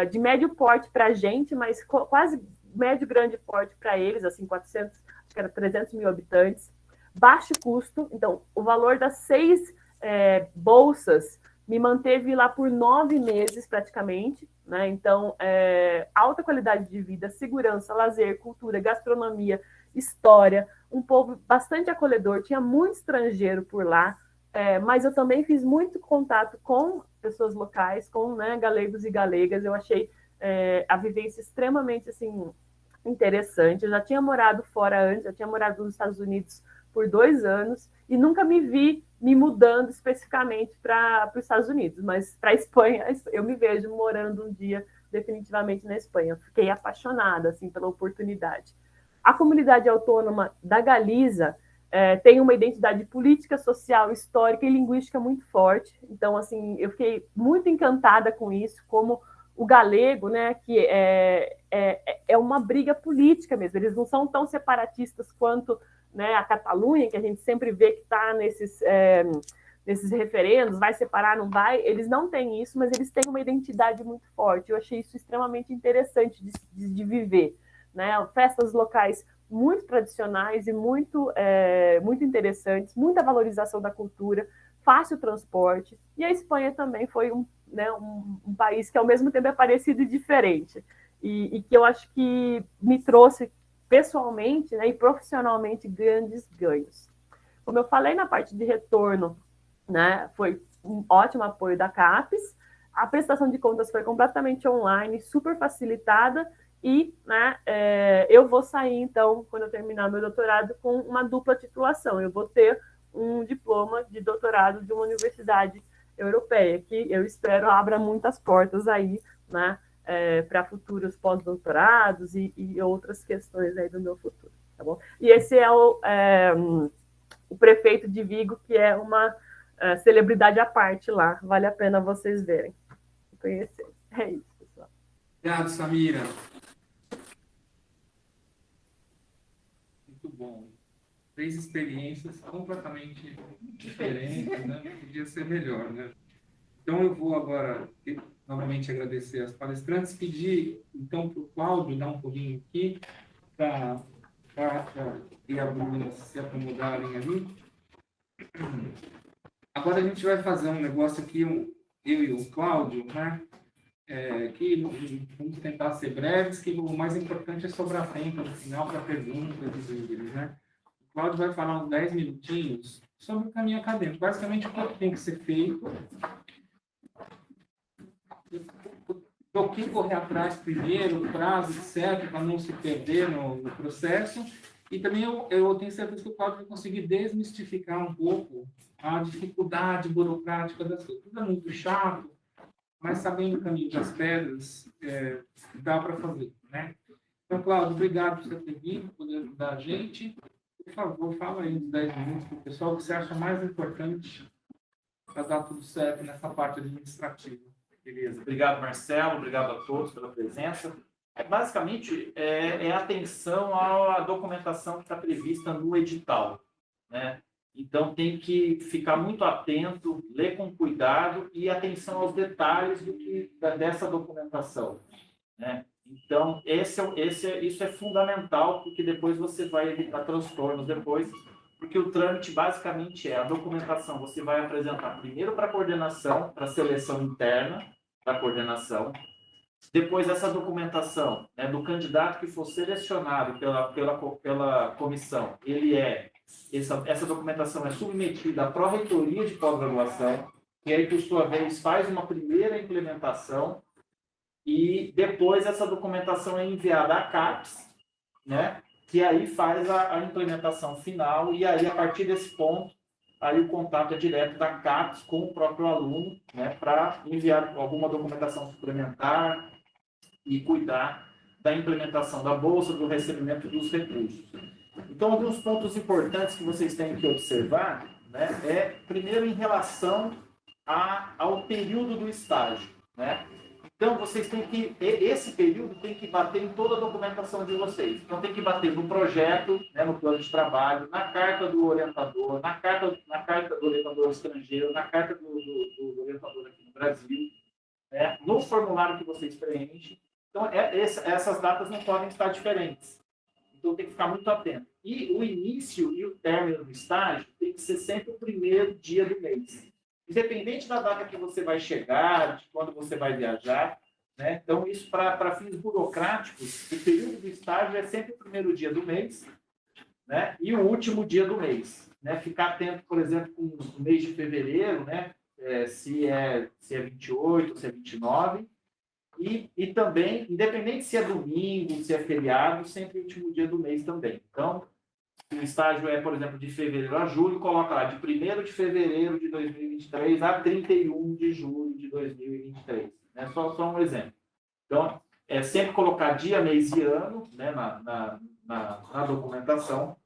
Speaker 6: de médio porte para a gente, mas quase médio grande porte para eles, assim, 400, acho que era 300 mil habitantes, baixo custo. Então, o valor das 6 bolsas me manteve lá por 9 meses praticamente, né? Então, alta qualidade de vida, segurança, lazer, cultura, gastronomia, história, um povo bastante acolhedor, tinha muito estrangeiro por lá, mas eu também fiz muito contato com pessoas locais, com, né, galegos e galegas. Eu achei a vivência extremamente, assim, interessante. Eu já tinha morado fora antes, já tinha morado nos Estados Unidos por 2 anos e nunca me vi me mudando especificamente para os Estados Unidos, mas para a Espanha eu me vejo morando um dia definitivamente na Espanha. Eu fiquei apaixonada, assim, pela oportunidade. A comunidade autônoma da Galiza tem uma identidade política, social, histórica e linguística muito forte. Então, assim, eu fiquei muito encantada com isso, como o galego, né, que é uma briga política mesmo. Eles não são tão separatistas quanto, né, a Catalunha, que a gente sempre vê que está nesses referendos, vai separar, não vai. Eles não têm isso, mas eles têm uma identidade muito forte. Eu achei isso extremamente interessante de viver, né? Festas locais muito tradicionais e muito interessantes, muita valorização da cultura, fácil transporte. E a Espanha também foi um país que ao mesmo tempo é parecido e diferente, e que eu acho que me trouxe pessoalmente, né, e profissionalmente grandes ganhos. Como eu falei na parte de retorno, né, foi um ótimo apoio da CAPES, a prestação de contas foi completamente online, super facilitada, e, né, eu vou sair, então, quando eu terminar meu doutorado, com uma dupla titulação. Eu vou ter um diploma de doutorado de uma universidade europeia, que eu espero abra muitas portas aí, né, para futuros pós-doutorados e outras questões aí do meu futuro, tá bom? E esse é o prefeito de Vigo, que é uma celebridade à parte lá, vale a pena vocês verem, conhecer. É isso, pessoal.
Speaker 1: Obrigado, Samira. Muito bom. 3 experiências completamente diferentes, né? Podia ser melhor, né? Então, eu vou agora, novamente, agradecer as palestrantes, pedir, então, para o Cláudio dar um pulinho aqui, para e a Bruna se acomodarem ali. Agora a gente vai fazer um negócio aqui, eu e o Cláudio, né? Que vamos tentar ser breves, que o mais importante é sobrar tempo no final para perguntas e dúvidas, né? O Cláudio vai falar uns 10 minutinhos sobre o caminho acadêmico. Basicamente, o que tem que ser feito, o que correr atrás primeiro, o prazo, etc., para não se perder no processo. E também eu tenho certeza que o Cláudio vai conseguir desmistificar um pouco a dificuldade burocrática das coisas. Tudo é muito chato, mas sabendo o caminho das pedras, dá para fazer, né? Então, Cláudio, obrigado por você ter vindo, poder ajudar a gente. Por favor, fala aí uns 10 minutos para o pessoal o que você acha mais importante para dar tudo certo nessa parte administrativa.
Speaker 7: Beleza. Obrigado, Marcelo. Obrigado a todos pela presença. Basicamente, é atenção à documentação que está prevista no edital, né? Então, tem que ficar muito atento, ler com cuidado e atenção aos detalhes dessa documentação, né? Então, isso é fundamental, porque depois você vai evitar transtornos depois, porque o trâmite basicamente a documentação. Você vai apresentar primeiro para a coordenação, para a seleção interna da coordenação. Depois, essa documentação, né, do candidato que for selecionado pela comissão, essa documentação é submetida à pró-reitoria de pós-graduação, que aí, por sua vez, faz uma primeira implementação, e depois essa documentação é enviada à CAPES, né, que aí faz a implementação final, e aí, a partir desse ponto, aí o contato é direto da CAPES com o próprio aluno, né, para enviar alguma documentação suplementar e cuidar da implementação da bolsa, do recebimento dos recursos. Então, alguns pontos importantes que vocês têm que observar, né, primeiro, em relação ao período do estágio, né? Então, vocês têm que, esse período tem que bater em toda a documentação de vocês. Então, tem que bater no projeto, né, no plano de trabalho, na carta do orientador, na carta do orientador estrangeiro, na carta do orientador aqui no Brasil, né, no formulário que vocês preenchem. Então, essas datas não podem estar diferentes. Então, tem que ficar muito atento. E o início e o término do estágio tem que ser sempre o primeiro dia do mês. Independente da data que você vai chegar, de quando você vai viajar, né? Então, isso para fins burocráticos, o período do estágio é sempre o primeiro dia do mês, né? E o último dia do mês, né? Ficar atento, por exemplo, com o mês de fevereiro, né? Se é 28, se é 29, e também, independente se é domingo, se é feriado, sempre o último dia do mês também. Então, o estágio por exemplo, de fevereiro a julho, coloca lá de 1º de fevereiro de 2023 a 31 de julho de 2023. Né? Só um exemplo. Então, sempre colocar dia, mês e ano, né, na documentação.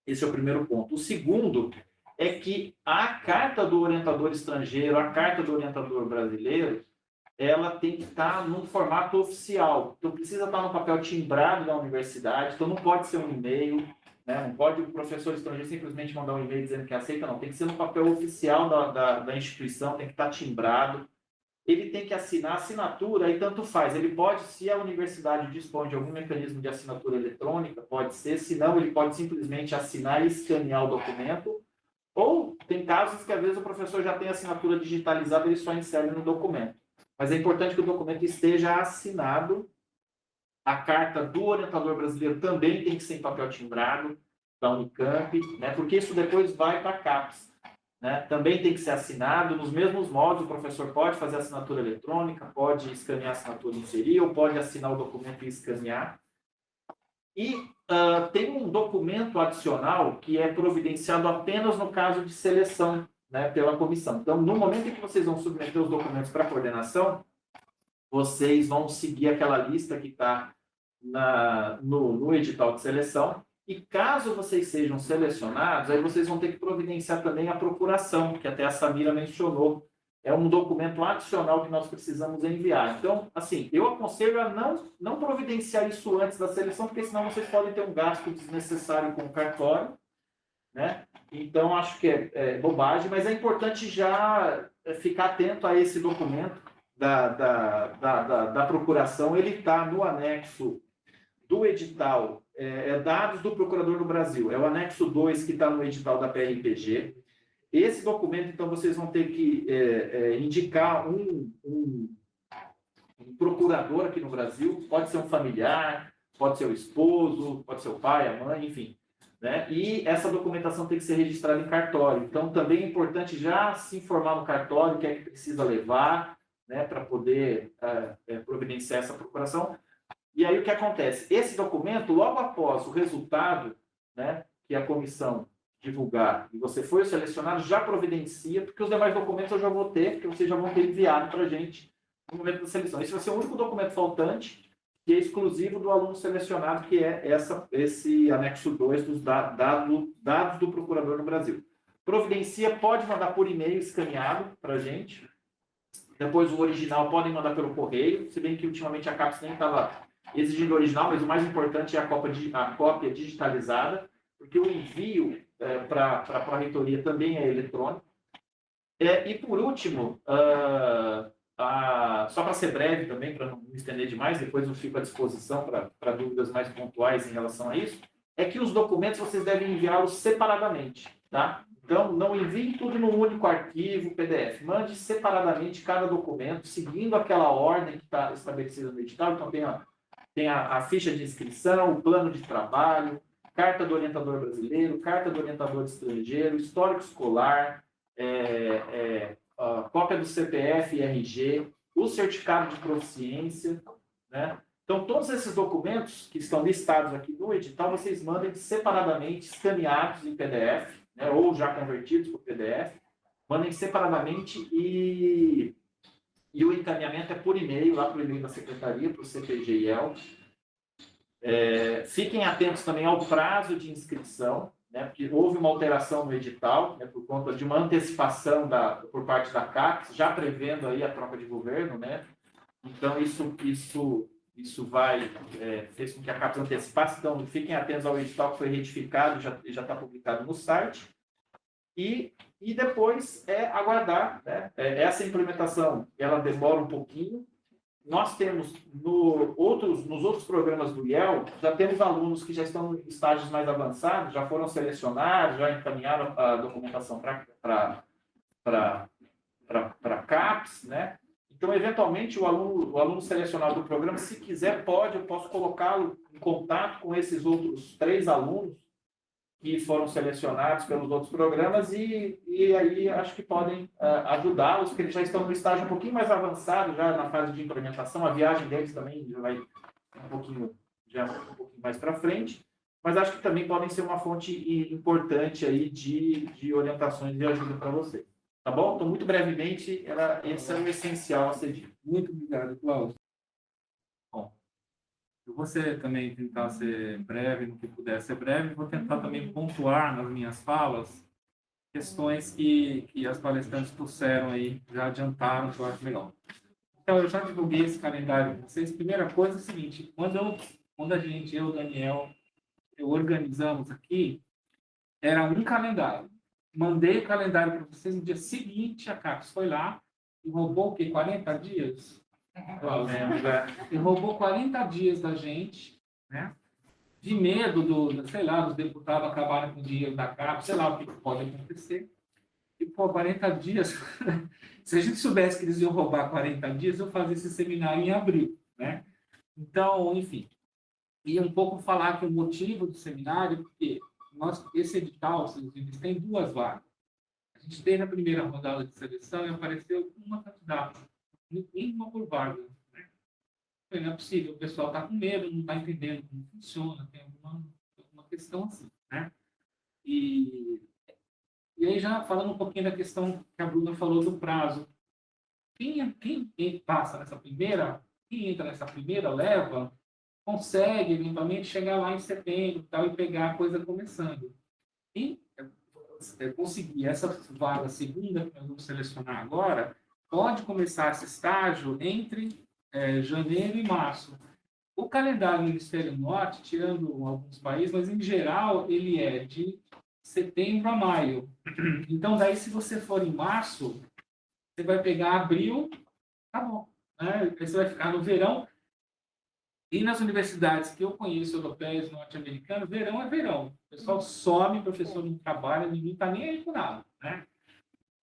Speaker 7: Esse é o primeiro ponto. O segundo é que a carta do orientador estrangeiro, a carta do orientador brasileiro, ela tem que estar num formato oficial. Então, precisa estar no papel timbrado da universidade, então não pode ser um e-mail, né? Não pode o professor estrangeiro simplesmente mandar um e-mail dizendo que aceita, não. Tem que ser no papel oficial da instituição, tem que estar timbrado. Ele tem que assinar a assinatura, e tanto faz. Ele pode, se a universidade dispõe de algum mecanismo de assinatura eletrônica, pode ser, se não, ele pode simplesmente assinar e escanear o documento, ou tem casos que, às vezes, o professor já tem a assinatura digitalizada, ele só insere no documento. Mas é importante que o documento esteja assinado. A carta do orientador brasileiro também tem que ser em papel timbrado, da Unicamp, né? Porque isso depois vai para a CAPES. Né? Também tem que ser assinado nos mesmos modos. O professor pode fazer assinatura eletrônica, pode escanear a assinatura e inserir, ou pode assinar o documento e escanear. E tem um documento adicional que é providenciado apenas no caso de seleção, né, pela comissão. Então, no momento em que vocês vão submeter os documentos para a coordenação, vocês vão seguir aquela lista que está no edital de seleção, e caso vocês sejam selecionados, aí vocês vão ter que providenciar também a procuração, que até a Samira mencionou. É um documento adicional que nós precisamos enviar. Então, assim, eu aconselho a não providenciar isso antes da seleção, porque senão vocês podem ter um gasto desnecessário com o cartório, né? Então, acho que é bobagem, mas é importante já ficar atento a esse documento da procuração. Ele está no anexo do edital, dados do procurador no Brasil. É o anexo 2 que está no edital da PRPG. Esse documento, então, vocês vão ter que indicar um procurador aqui no Brasil, pode ser um familiar, pode ser o esposo, pode ser o pai, a mãe, enfim. Né? E essa documentação tem que ser registrada em cartório. Então, também é importante já se informar no cartório o que é que precisa levar, né, para poder providenciar essa procuração. E aí, o que acontece? Esse documento, logo após o resultado, né, que a comissão divulgar, e você foi selecionado, já providencia, porque os demais documentos eu já vou ter, porque vocês já vão ter enviado para a gente no momento da seleção. Esse vai ser o único documento faltante, que é exclusivo do aluno selecionado, que é esse anexo 2 dos dados do procurador no Brasil. Providencia, pode mandar por e-mail escaneado para a gente. Depois o original podem mandar pelo correio, se bem que ultimamente a CAPES nem estava exigindo o original, mas o mais importante é a cópia digitalizada, porque o envio para a reitoria também é eletrônico. E por último, só para ser breve também, para não me estender demais, depois eu fico à disposição para dúvidas mais pontuais em relação a isso, é que os documentos vocês devem enviá-los separadamente, tá? Então, não enviem tudo num único arquivo, PDF. Mande separadamente cada documento, seguindo aquela ordem que está estabelecida no edital. Então, tem a ficha de inscrição, o plano de trabalho, carta do orientador brasileiro, carta do orientador estrangeiro, histórico escolar, cópia do CPF e RG, o certificado de proficiência, né? Então, todos esses documentos que estão listados aqui no edital, vocês mandem separadamente, escaneados em PDF, né, ou já convertidos para o PDF, mandem separadamente e o encaminhamento é por e-mail, lá para o e-mail da Secretaria, para o CPGIEL. Fiquem atentos também ao prazo de inscrição, né, porque houve uma alteração no edital, né, por conta de uma antecipação por parte da CAPES, já prevendo aí a troca de governo, né? Então, isso fez com que a CAPES antecipasse. Então, fiquem atentos ao edital que foi retificado, já está publicado no site. E depois aguardar, né? Essa implementação, ela demora um pouquinho. Nós temos, nos outros programas do IEL, já temos alunos que já estão em estágios mais avançados, já foram selecionados, já encaminharam a documentação para a CAPES, né? Então, eventualmente, o aluno selecionado do programa, se quiser, eu posso colocá-lo em contato com esses outros 3 alunos que foram selecionados pelos outros programas e aí acho que podem ajudá-los, porque eles já estão no estágio um pouquinho mais avançado, já na fase de implementação. A viagem deles também já vai um pouquinho mais para frente, mas acho que também podem ser uma fonte importante aí de orientações e ajuda para vocês. Tá bom? Então, muito brevemente, esse é o essencial a ser dito.
Speaker 1: Muito obrigado, Cláudio. Bom, eu vou também tentar ser breve no que puder ser breve, vou tentar também pontuar nas minhas falas questões que as palestrantes trouxeram aí, já adiantaram, que eu acho legal. Então, eu já divulguei esse calendário com vocês. Primeira coisa é o seguinte, quando eu, Daniel, eu organizamos aqui, era um calendário. Mandei o calendário para vocês no dia seguinte, a CAPES foi lá e roubou o quê? 40 dias? E roubou 40 dias da gente, né? De medo dos deputados acabarem com o dinheiro da CAPES, sei lá o que pode acontecer. E, 40 dias, se a gente soubesse que eles iam roubar 40 dias, eu fazia esse seminário em abril, né? Então, enfim. E um pouco falar que o motivo do seminário, porque esse edital, eles têm 2 vagas. A gente teve a primeira rodada de seleção e apareceu uma candidata, uma por vaga. Né? Não é possível, o pessoal está com medo, não está entendendo como funciona, tem alguma questão assim. Né? E aí, já falando um pouquinho da questão que a Bruna falou do prazo. Quem passa quem entra nessa primeira leva, consegue, eventualmente, chegar lá em setembro e pegar a coisa começando. E conseguir essa vaga segunda, que nós vamos selecionar agora, pode começar esse estágio entre janeiro e março. O calendário do Hemisfério Norte, tirando alguns países, mas, em geral, ele é de setembro a maio. Então, daí, se você for em março, você vai pegar abril, tá bom. Né? Aí você vai ficar no verão. E nas universidades que eu conheço, europeias, norte-americanas, verão é verão. O pessoal some, o professor não trabalha, ninguém está nem aí por nada. Né?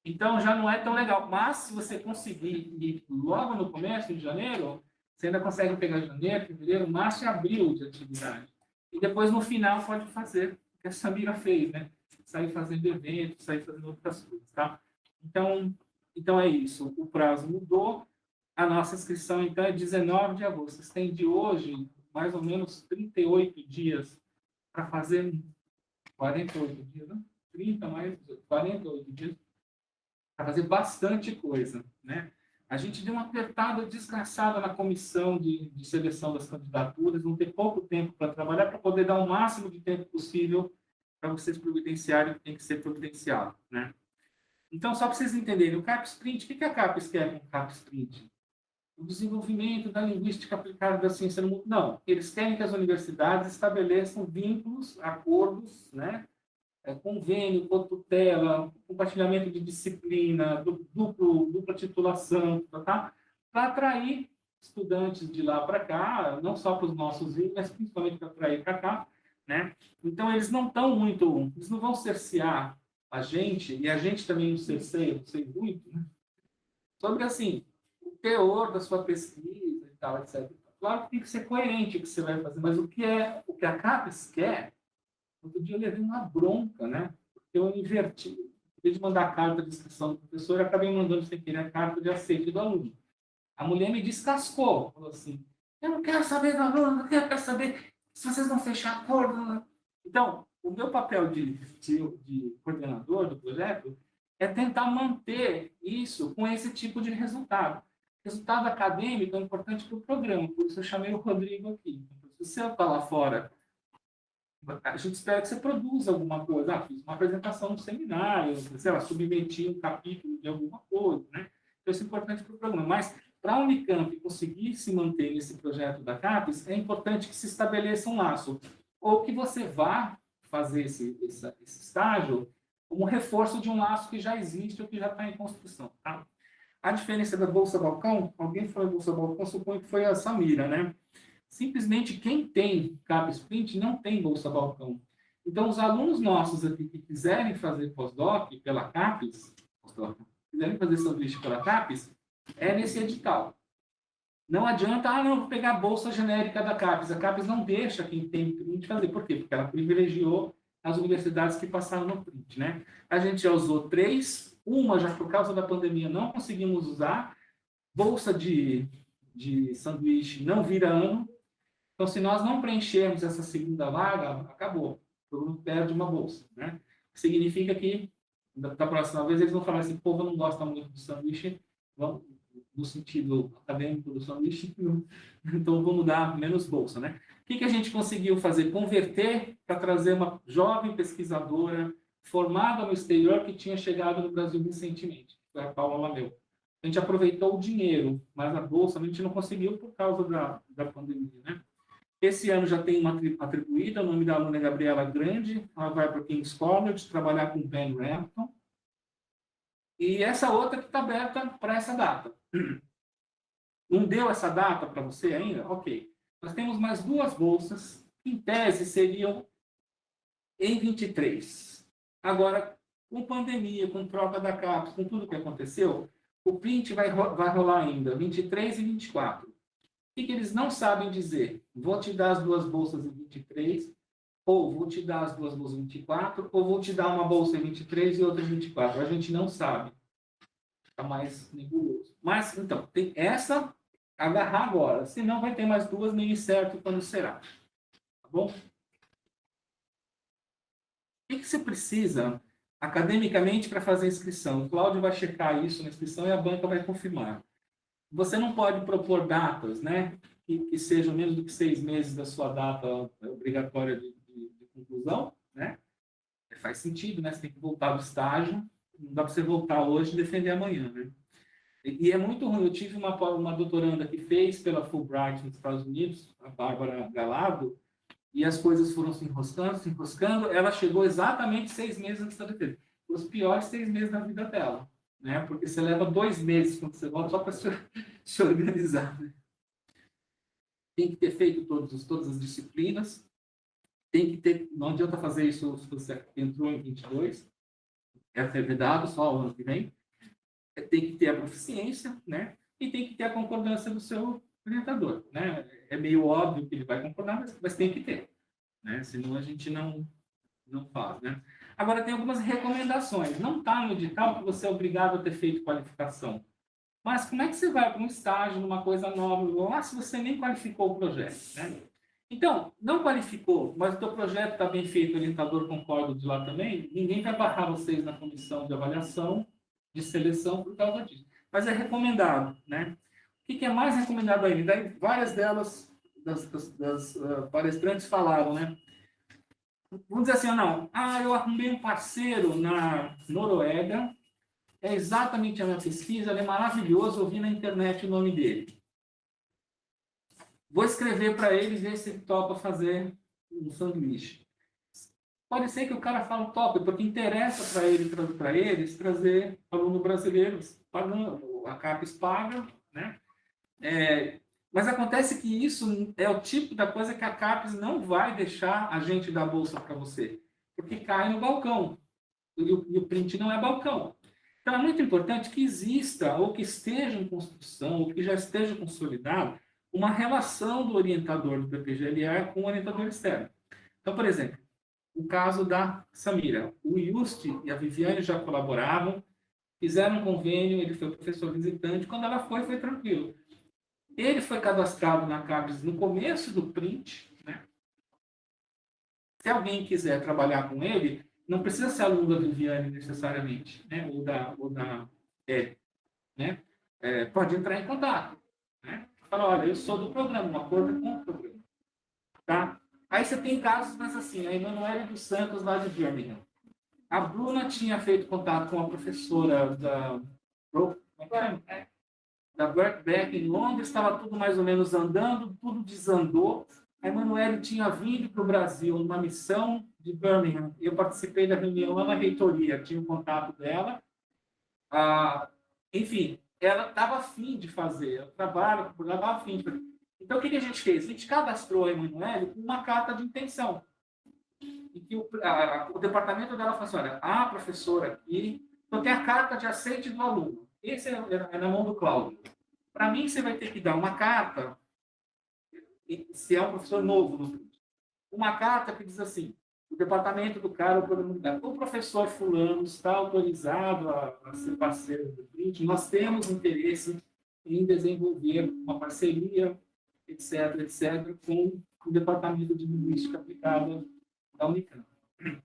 Speaker 1: Então, já não é tão legal. Mas, se você conseguir ir logo no começo de janeiro, você ainda consegue pegar janeiro, fevereiro, março e abril de atividade. E depois, no final, pode fazer o que a Samira fez, né? Sair fazendo eventos, sair fazendo outras coisas, tá? Então é isso. O prazo mudou. A nossa inscrição, então, é 19 de agosto. Vocês têm de hoje, mais ou menos, 38 dias para fazer 48 dias, né? 30 mais 48 dias para fazer bastante coisa, né? A gente deu uma apertada desgraçada na comissão de seleção das candidaturas, não ter pouco tempo para trabalhar, para poder dar o máximo de tempo possível para vocês providenciarem o que tem que ser providenciado, né? Então, só para vocês entenderem, o CAP Sprint, o que a CAPES quer com o CAP Sprint? O desenvolvimento da linguística aplicada da ciência no mundo. Não, eles querem que as universidades estabeleçam vínculos, acordos, né? Convênio, cotutela, compartilhamento de disciplina, dupla titulação, tá? Para atrair estudantes de lá para cá, não só para os nossos vídeos, mas principalmente para atrair para cá, né? Então, eles não vão cercear a gente, e a gente também não cerceia, não sei muito, né? Sobre, assim, o teor da sua pesquisa e tal, etc. Claro que tem que ser coerente o que você vai fazer, mas o que a CAPES quer. Outro dia eu levei uma bronca, né? Porque eu inverti. Em vez de mandar a carta de inscrição do professor, eu acabei mandando sem querer a carta de aceite do aluno. A mulher me descascou. Falou assim, eu não quero saber do aluno, eu quero saber se vocês vão fechar acordo. Então, o meu papel de coordenador do projeto é tentar manter isso com esse tipo de resultado. Resultado acadêmico é importante para o programa, por isso eu chamei o Rodrigo aqui. Se você está lá fora, a gente espera que você produza alguma coisa. Fiz uma apresentação no seminário, sei lá, submeti um capítulo de alguma coisa, né? Então, isso é importante para o programa. Mas, para a Unicamp conseguir se manter nesse projeto da CAPES, é importante que se estabeleça um laço. Ou que você vá fazer esse estágio como reforço de um laço que já existe ou que já está em construção, tá? A diferença da Bolsa Balcão, alguém falou Bolsa Balcão, suponho que foi a Samira, né? Simplesmente quem tem CAP Sprint não tem Bolsa Balcão. Então, os alunos nossos aqui que quiserem fazer pós-doc pela CAPES, quiserem fazer sanduíche pela CAPES, é nesse edital. Não adianta, não, vou pegar a bolsa genérica da CAPES. A CAPES não deixa quem tem print fazer. Por quê? Porque ela privilegiou as universidades que passaram no print, né? A gente já usou 3, uma já por causa da pandemia não conseguimos usar. Bolsa de sanduíche não vira ano. Então, se nós não preenchermos essa segunda vaga, acabou. Todo mundo perde uma bolsa, né? Significa que, da próxima vez, eles vão falar assim, o povo não gosta muito do sanduíche, vamos, no sentido acadêmico do sanduíche, então vamos dar menos bolsa, né? O que a gente conseguiu fazer? Converter para trazer uma jovem pesquisadora formada no exterior que tinha chegado no Brasil recentemente, que foi a Paula Lameu. A gente aproveitou o dinheiro, mas a bolsa a gente não conseguiu por causa da pandemia, né? Esse ano já tem uma atribuída, o nome da aluna é Gabriela Grande, ela vai para o King's College trabalhar com Ben Rampton. E essa outra que está aberta para essa data. Não deu essa data para você ainda? Ok. Nós temos mais 2 bolsas, que em tese seriam em 23. Agora, com pandemia, com troca da CAPES, com tudo que aconteceu, o print vai rolar ainda 23 e 24. O que eles não sabem dizer? Vou te dar as 2 bolsas em 23, ou vou te dar as 2 bolsas em 24, ou vou te dar uma bolsa em 23 e outra em 24. A gente não sabe. Está mais nebuloso. Mas, então, tem essa, agarrar agora. Senão vai ter mais 2, meio certo quando será. Tá bom? O que você precisa, academicamente, para fazer a inscrição? O Cláudio vai checar isso na inscrição e a banca vai confirmar. Você não pode propor datas, né, que sejam menos do que 6 meses da sua data obrigatória de conclusão, né? Faz sentido, né? Você tem que voltar do estágio, não dá para você voltar hoje e defender amanhã, né? E é muito ruim. Eu tive uma doutoranda que fez pela Fulbright nos Estados Unidos, a Bárbara Galado, e as coisas foram se enroscando, ela chegou exatamente 6 meses antes da defesa. Os piores 6 meses da vida dela, né? Porque você leva 2 meses quando você volta só para se organizar. Né? Tem que ter feito todas as disciplinas, tem que ter, não adianta fazer isso se você entrou em 22, é vedado só o ano que vem, tem que ter a proficiência, né? E tem que ter a concordância do seu orientador, né? É meio óbvio que ele vai concordar, mas tem que ter, né? Senão a gente não faz, né? Agora, tem algumas recomendações. Não está no edital que você é obrigado a ter feito qualificação. Mas como é que você vai para um estágio, numa coisa nova, se você nem qualificou o projeto, né? Então, não qualificou, mas o teu projeto está bem feito, o orientador concorda de lá também, ninguém vai barrar vocês na comissão de avaliação, de seleção por causa disso. Mas é recomendado, né? O que é mais recomendado ainda? Daí, várias delas, das palestrantes falaram, né? Vamos dizer assim, eu arrumei um parceiro na Noruega, é exatamente a minha pesquisa, ele é maravilhoso, eu vi na internet o nome dele. Vou escrever para ele e ver se ele topa fazer um sanduíche. Pode ser que o cara fale topa, porque interessa para eles trazer aluno brasileiro, pagando, a CAPES paga, né? Mas acontece que isso é o tipo da coisa que a CAPES não vai deixar a gente dar bolsa para você, porque cai no balcão, e o print não é balcão. Então, é muito importante que exista, ou que esteja em construção, ou que já esteja consolidado, uma relação do orientador do PPGLA com o orientador externo. Então, por exemplo, o caso da Samira. O Yusti e a Viviane já colaboravam, fizeram um convênio, ele foi professor visitante. Quando ela foi tranquilo. Ele foi cadastrado na CAPES no começo do print, né? Se alguém quiser trabalhar com ele, não precisa ser aluno da Viviane necessariamente, né? ou da né? Pode entrar em contato, né? Fala, olha, eu sou do programa, um acordo com o programa, tá? Aí você tem casos, mas assim, a Emanuele dos Santos lá de Birmingham. A Bruna tinha feito contato com a professora da Birkbeck em Londres, estava tudo mais ou menos andando, tudo desandou. A Emanuele tinha vindo para o Brasil numa missão de Birmingham. Eu participei da reunião lá na reitoria, tinha o contato dela. Enfim, ela estava afim de fazer, o trabalho, ela estava afim de fazer. Então, o que a gente fez? A gente cadastrou a Emanuele com uma carta de intenção. E que o departamento dela falou assim, olha, a professora aqui, então tem a carta de aceite do aluno. Esse é na mão do Cláudio. Para mim, você vai ter que dar uma carta, se é um professor novo, uma carta que diz assim, o departamento do cara, o professor fulano está autorizado a ser parceiro do print, nós temos interesse em desenvolver uma parceria, etc., com o departamento de linguística aplicada da Unicamp.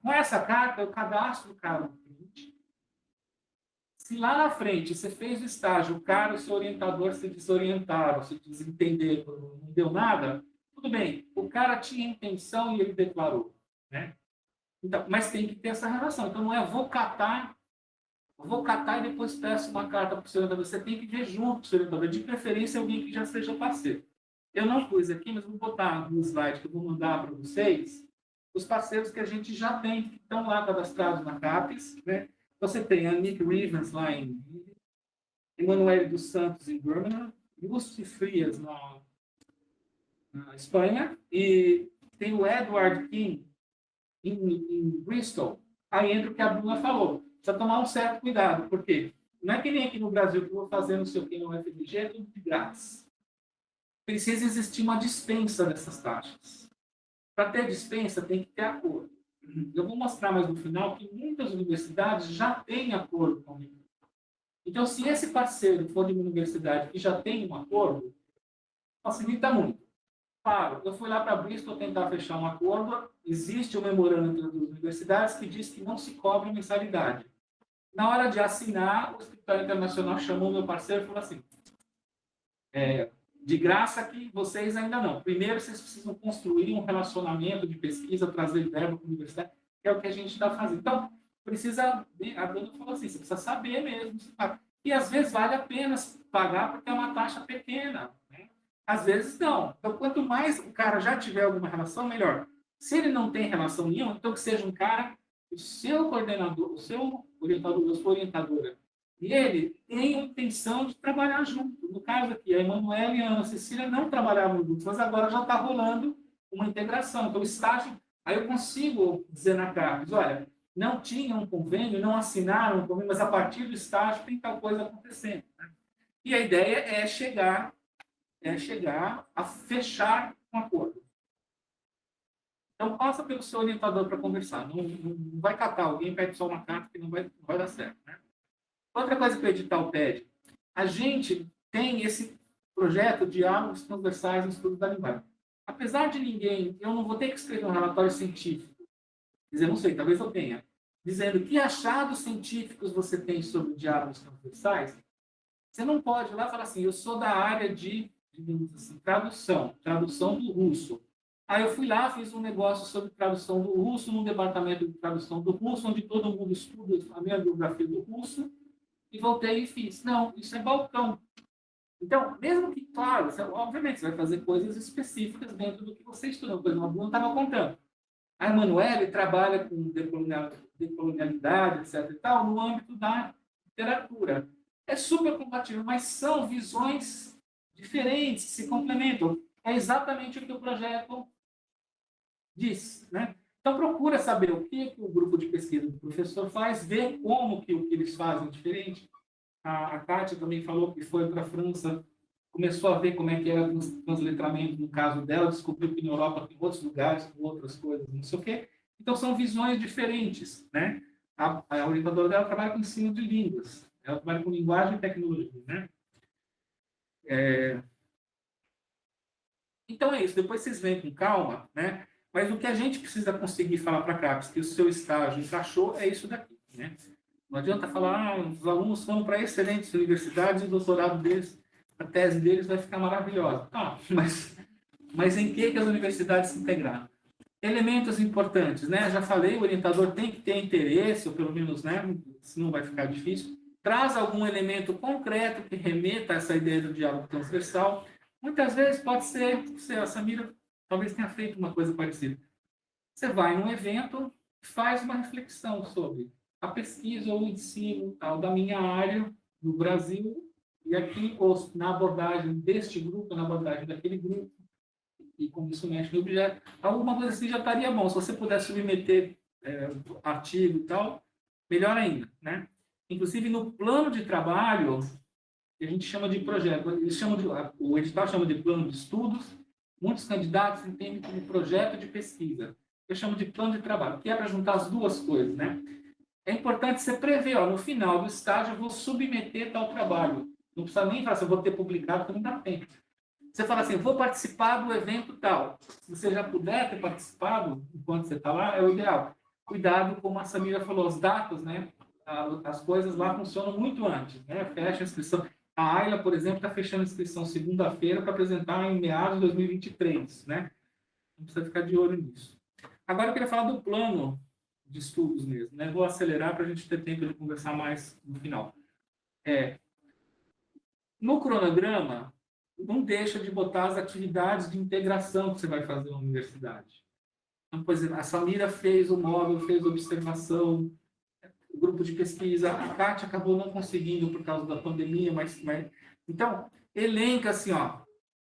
Speaker 1: Com essa carta, eu cadastro o cara no print. Se lá na frente você fez o estágio, o cara e o seu orientador se desorientaram, se desentenderam, não deu nada, tudo bem, o cara tinha intenção e ele declarou, né? Então, mas tem que ter essa relação. Então, não é vou catar e depois peço uma carta para o seu orientador. Você tem que ver junto com o seu orientador, de preferência alguém que já seja parceiro. Eu não pus aqui, mas vou botar no slide que eu vou mandar para vocês os parceiros que a gente já tem, que estão lá cadastrados na CAPES, né? Você tem a Nick Rivens lá em Emanuele dos Santos em Birmingham, Lúcio Frias na Espanha, e tem o Edward King em Bristol. Aí entra o que a Bruna falou. Precisa tomar um certo cuidado, porque não é que nem aqui no Brasil que eu vou fazer não sei o que no FMG, é tudo de grátis. Precisa existir uma dispensa dessas taxas. Para ter dispensa, tem que ter acordo. Eu vou mostrar mais no final que muitas universidades já têm acordo com a Unicamp. Então, se esse parceiro for de uma universidade que já tem um acordo, facilita muito. Claro, eu fui lá para Bristol tentar fechar um acordo, existe um memorando entre as duas universidades que diz que não se cobra mensalidade. Na hora de assinar, o Escritório Internacional chamou meu parceiro e falou assim, de graça que vocês ainda não. Primeiro, vocês precisam construir um relacionamento de pesquisa, trazer verba para a universidade, que é o que a gente está fazendo. Então, precisa, a Bruna falou assim, você precisa saber mesmo. E às vezes vale a pena pagar porque é uma taxa pequena, né? Às vezes não. Então, quanto mais o cara já tiver alguma relação, melhor. Se ele não tem relação nenhuma, então que seja um cara, o seu coordenador, o seu orientador, a sua orientadora, e ele tem a intenção de trabalhar junto. No caso aqui, a Emanuela e a Ana Cecília não trabalhavam juntos, mas agora já está rolando uma integração. Então, o estágio, aí eu consigo dizer na CAPES, olha, não tinham um convênio, não assinaram um convênio, mas a partir do estágio tem tal coisa acontecendo. Né? E a ideia é chegar a fechar um acordo. Então, passa pelo seu orientador para conversar. Não vai catar alguém, pede só uma carta que não vai dar certo. Né? Outra coisa que o edital pede, a gente tem esse projeto de diálogos transversais no estudo da linguagem. Apesar de ninguém, eu não vou ter que escrever um relatório científico, quer dizer, não sei, talvez eu tenha, dizendo que achados científicos você tem sobre diálogos transversais, você não pode ir lá falar assim, eu sou da área de, digamos assim, tradução do russo. Aí eu fui lá, fiz um negócio sobre tradução do russo, num departamento de tradução do russo, onde todo mundo estuda a minha biografia do russo, e voltei e fiz. Não, isso é balcão. Então, mesmo que, claro, você, obviamente, você vai fazer coisas específicas dentro do que você estudou. Por exemplo, a Bruna estava contando. A Emanuele trabalha com decolonialidade, etc. e tal, no âmbito da literatura. É super compatível, mas são visões diferentes, que se complementam. É exatamente o que o projeto diz, né? Então, procura saber o que o grupo de pesquisa do professor faz, ver como que o que eles fazem é diferente. A Kátia também falou que foi para a França, começou a ver como é que era o transletramento no caso dela, descobriu que na Europa tem outros lugares com outras coisas, não sei o quê. Então, são visões diferentes, né? A orientadora dela trabalha com ensino de línguas, ela trabalha com linguagem e tecnologia, né? Então, é isso. Depois vocês vêm com calma, né? Mas o que a gente precisa conseguir falar para a CAPES, que o seu estágio encaixou, é isso daqui, né? Não adianta falar, os alunos foram para excelentes universidades e o doutorado deles, a tese deles vai ficar maravilhosa. Mas em que as universidades se integraram? Elementos importantes, né? Já falei, o orientador tem que ter interesse, ou pelo menos, né? Senão vai ficar difícil. Traz algum elemento concreto que remeta a essa ideia do diálogo transversal. Muitas vezes pode ser, a Samira talvez tenha feito uma coisa parecida. Você vai num evento, faz uma reflexão sobre a pesquisa ou o ensino tal, da minha área no Brasil, e aqui na abordagem deste grupo, na abordagem daquele grupo, e como isso mexe no objeto, alguma coisa assim já estaria bom. Se você puder submeter artigo e tal, melhor ainda, né? Inclusive, no plano de trabalho, que a gente chama de projeto, o edital chama de plano de estudos, muitos candidatos entendem como projeto de pesquisa. Eu chamo de plano de trabalho, que é para juntar as duas coisas, né? É importante você prever, no final do estágio, eu vou submeter tal trabalho. Não precisa nem falar assim, eu vou ter publicado, porque não dá tempo. Você fala assim, vou participar do evento tal. Se você já puder ter participado, enquanto você está lá, é o ideal. Cuidado, como a Samira falou, as datas, né? As coisas lá funcionam muito antes, né? Fecha a inscrição. A Ayla, por exemplo, está fechando a inscrição segunda-feira para apresentar em meados de 2023, né? Não precisa ficar de olho nisso. Agora eu queria falar do plano de estudos mesmo, né? Vou acelerar para a gente ter tempo de conversar mais no final. No cronograma, não deixa de botar as atividades de integração que você vai fazer na universidade. Então, por exemplo, a Samira fez o módulo, fez observação, o grupo de pesquisa, a Kátia acabou não conseguindo por causa da pandemia, mas então, elenca assim, ó,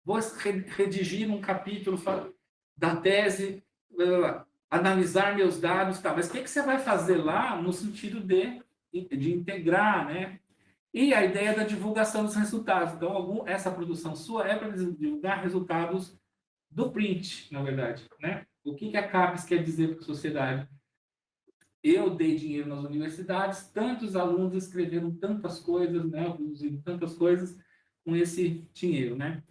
Speaker 1: vou redigir um capítulo da tese, analisar meus dados, tá, mas o que você vai fazer lá no sentido de integrar, né? E a ideia da divulgação dos resultados. Então, essa produção sua é para divulgar resultados do print, na verdade, né? O que a CAPES quer dizer para a sociedade? Eu dei dinheiro nas universidades, tantos alunos escreveram tantas coisas, né? Produziram tantas coisas com esse dinheiro, né?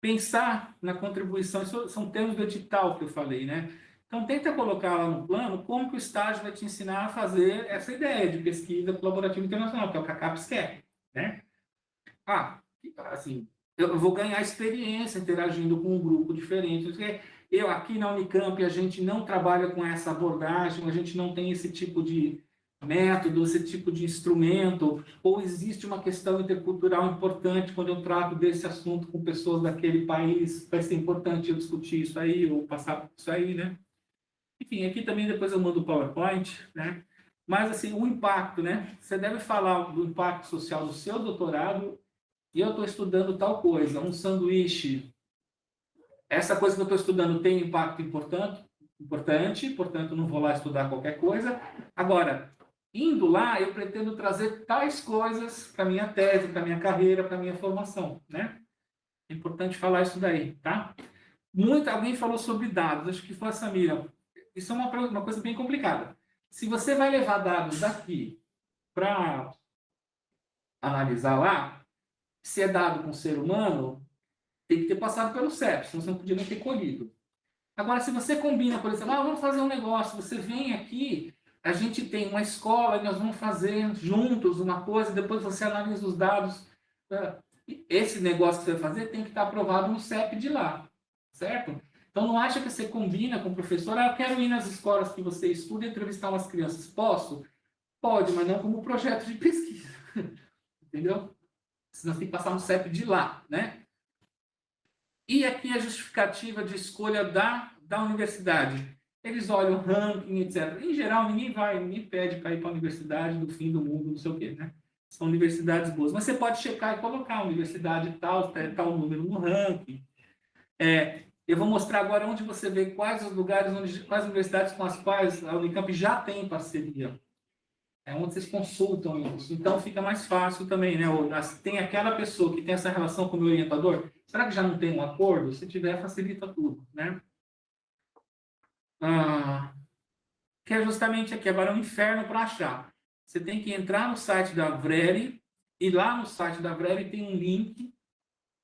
Speaker 1: Pensar na contribuição, isso são termos do edital que eu falei, né? Então, tenta colocar lá no plano como que o estágio vai te ensinar a fazer essa ideia de pesquisa colaborativa internacional, que é o que a CAPES quer, né? Assim, eu vou ganhar experiência interagindo com um grupo diferente. Eu, aqui na Unicamp, a gente não trabalha com essa abordagem, a gente não tem esse tipo de método, esse tipo de instrumento, ou existe uma questão intercultural importante quando eu trato desse assunto com pessoas daquele país, vai ser importante eu discutir isso aí, ou passar por isso aí, né? Enfim, aqui também depois eu mando o PowerPoint, né? Mas, assim, o impacto, né? Você deve falar do impacto social do seu doutorado e eu estou estudando tal coisa, um sanduíche. Essa coisa que eu estou estudando tem impacto importante, portanto, não vou lá estudar qualquer coisa. Agora, indo lá, eu pretendo trazer tais coisas para minha tese, para minha carreira, para minha formação, né? É importante falar isso daí, tá? Alguém falou sobre dados, acho que foi a Samira. Isso é uma coisa bem complicada. Se você vai levar dados daqui para analisar lá, se é dado com ser humano, tem que ter passado pelo CEP, senão você não podia nem ter colhido. Agora, se você combina, por exemplo, vamos fazer um negócio, você vem aqui, a gente tem uma escola, nós vamos fazer juntos uma coisa, depois você analisa os dados. Esse negócio que você vai fazer tem que estar aprovado no CEP de lá, certo? Então, não acha que você combina com o professor, eu quero ir nas escolas que você estuda e entrevistar umas crianças. Posso? Pode, mas não como projeto de pesquisa. Entendeu? Senão você tem que passar no CEP de lá, né? E aqui a justificativa de escolha da universidade. Eles olham o ranking, etc. Em geral, ninguém pede para ir para a universidade do fim do mundo, não sei o quê, né? São universidades boas. Mas você pode checar e colocar a universidade tal número no ranking. Eu vou mostrar agora onde você vê quais os lugares, quais universidades com as quais a Unicamp já tem parceria. É onde vocês consultam isso. Então, fica mais fácil também, né? Tem aquela pessoa que tem essa relação com o meu orientador, será que já não tem um acordo? Se tiver, facilita tudo, né? Que é justamente aqui. Agora é um inferno para achar. Você tem que entrar no site da Vreli, e lá no site da Vreli tem um link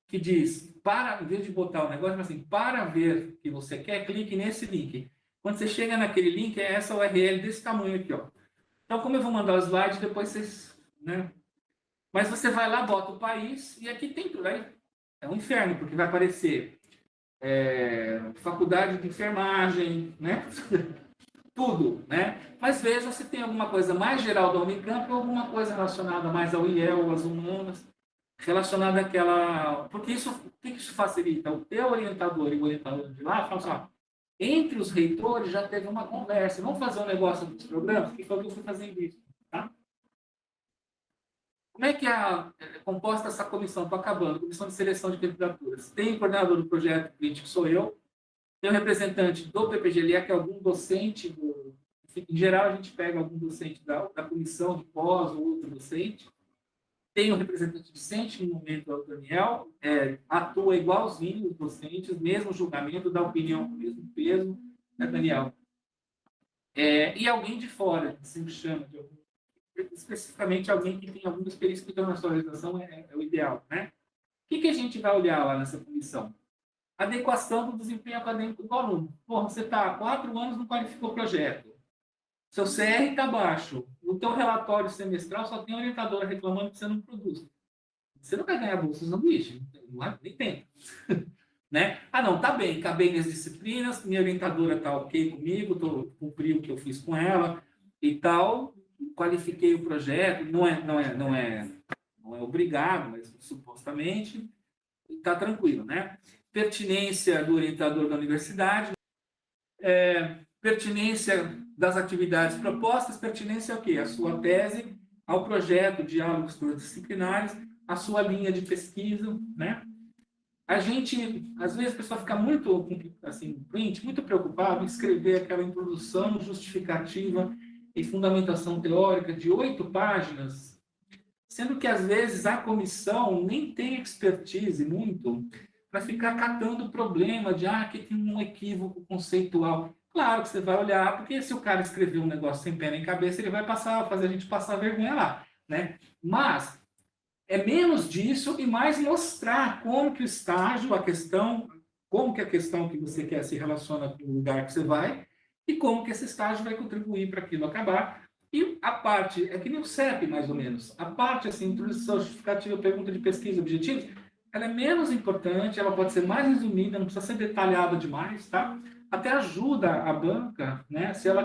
Speaker 1: que diz, em vez de botar o negócio, assim, para ver o que você quer, clique nesse link. Quando você chega naquele link, é essa URL desse tamanho aqui, ó. Então, como eu vou mandar o slide, depois vocês... Né? Mas você vai lá, bota o país, e aqui tem tudo. Aí é um inferno, porque vai aparecer faculdade de enfermagem, né? Tudo, né? Mas veja se tem alguma coisa mais geral da Unicamp ou alguma coisa relacionada mais ao IEL, às humanas, relacionada àquela... Porque o que isso facilita? O teu orientador e o orientador de lá falam assim, ó, entre os reitores já teve uma conversa, vamos fazer um negócio dos programas, que foi o que eu fui fazendo isso, tá? Como é que é composta essa comissão? Estou acabando, comissão de seleção de candidaturas. Tem o coordenador do projeto crítico, sou eu, tem o representante do PPGLE, que é algum docente, em geral a gente pega algum docente da comissão de pós ou outro docente. Tem um representante discente, no momento é o Daniel, atua igualzinho os docentes, mesmo julgamento, dá opinião com o mesmo peso, né, Daniel? E alguém de fora, assim que chama, especificamente alguém que tem alguma experiência com internacionalização é o ideal, né? O que a gente vai olhar lá nessa comissão? Adequação do desempenho acadêmico do aluno. Porra, você está há 4 anos não qualificou o projeto. Seu CR está baixo. No teu relatório semestral só tem orientadora reclamando que você não produz. Você não vai ganhar bolsa no bicho. Nem tem. Né? Não, tá bem. Acabei nas disciplinas, minha orientadora está ok comigo, cumpri o que eu fiz com ela e tal, qualifiquei o projeto, não é obrigado, mas supostamente está tranquilo, né? Pertinência do orientador da universidade, pertinência das atividades propostas, pertinência ao quê? A sua tese, ao projeto, diálogos transdisciplinares, a sua linha de pesquisa, né? A gente, às vezes, a pessoa fica muito, assim, muito preocupado em escrever aquela introdução justificativa e fundamentação teórica de 8 páginas, sendo que, às vezes, a comissão nem tem expertise muito para ficar catando o problema de que tem um equívoco conceitual. Claro que você vai olhar, porque se o cara escreveu um negócio sem pé nem cabeça, ele vai fazer a gente passar vergonha lá, né? Mas é menos disso e mais mostrar como que o estágio, como que a questão que você quer se relaciona com o lugar que você vai e como que esse estágio vai contribuir para aquilo acabar. E a parte, é que nem o CEP, mais ou menos, a parte, assim, introdução justificativa, pergunta de pesquisa, objetivos, ela é menos importante, ela pode ser mais resumida, não precisa ser detalhada demais, tá? Até ajuda a banca, né? Se ela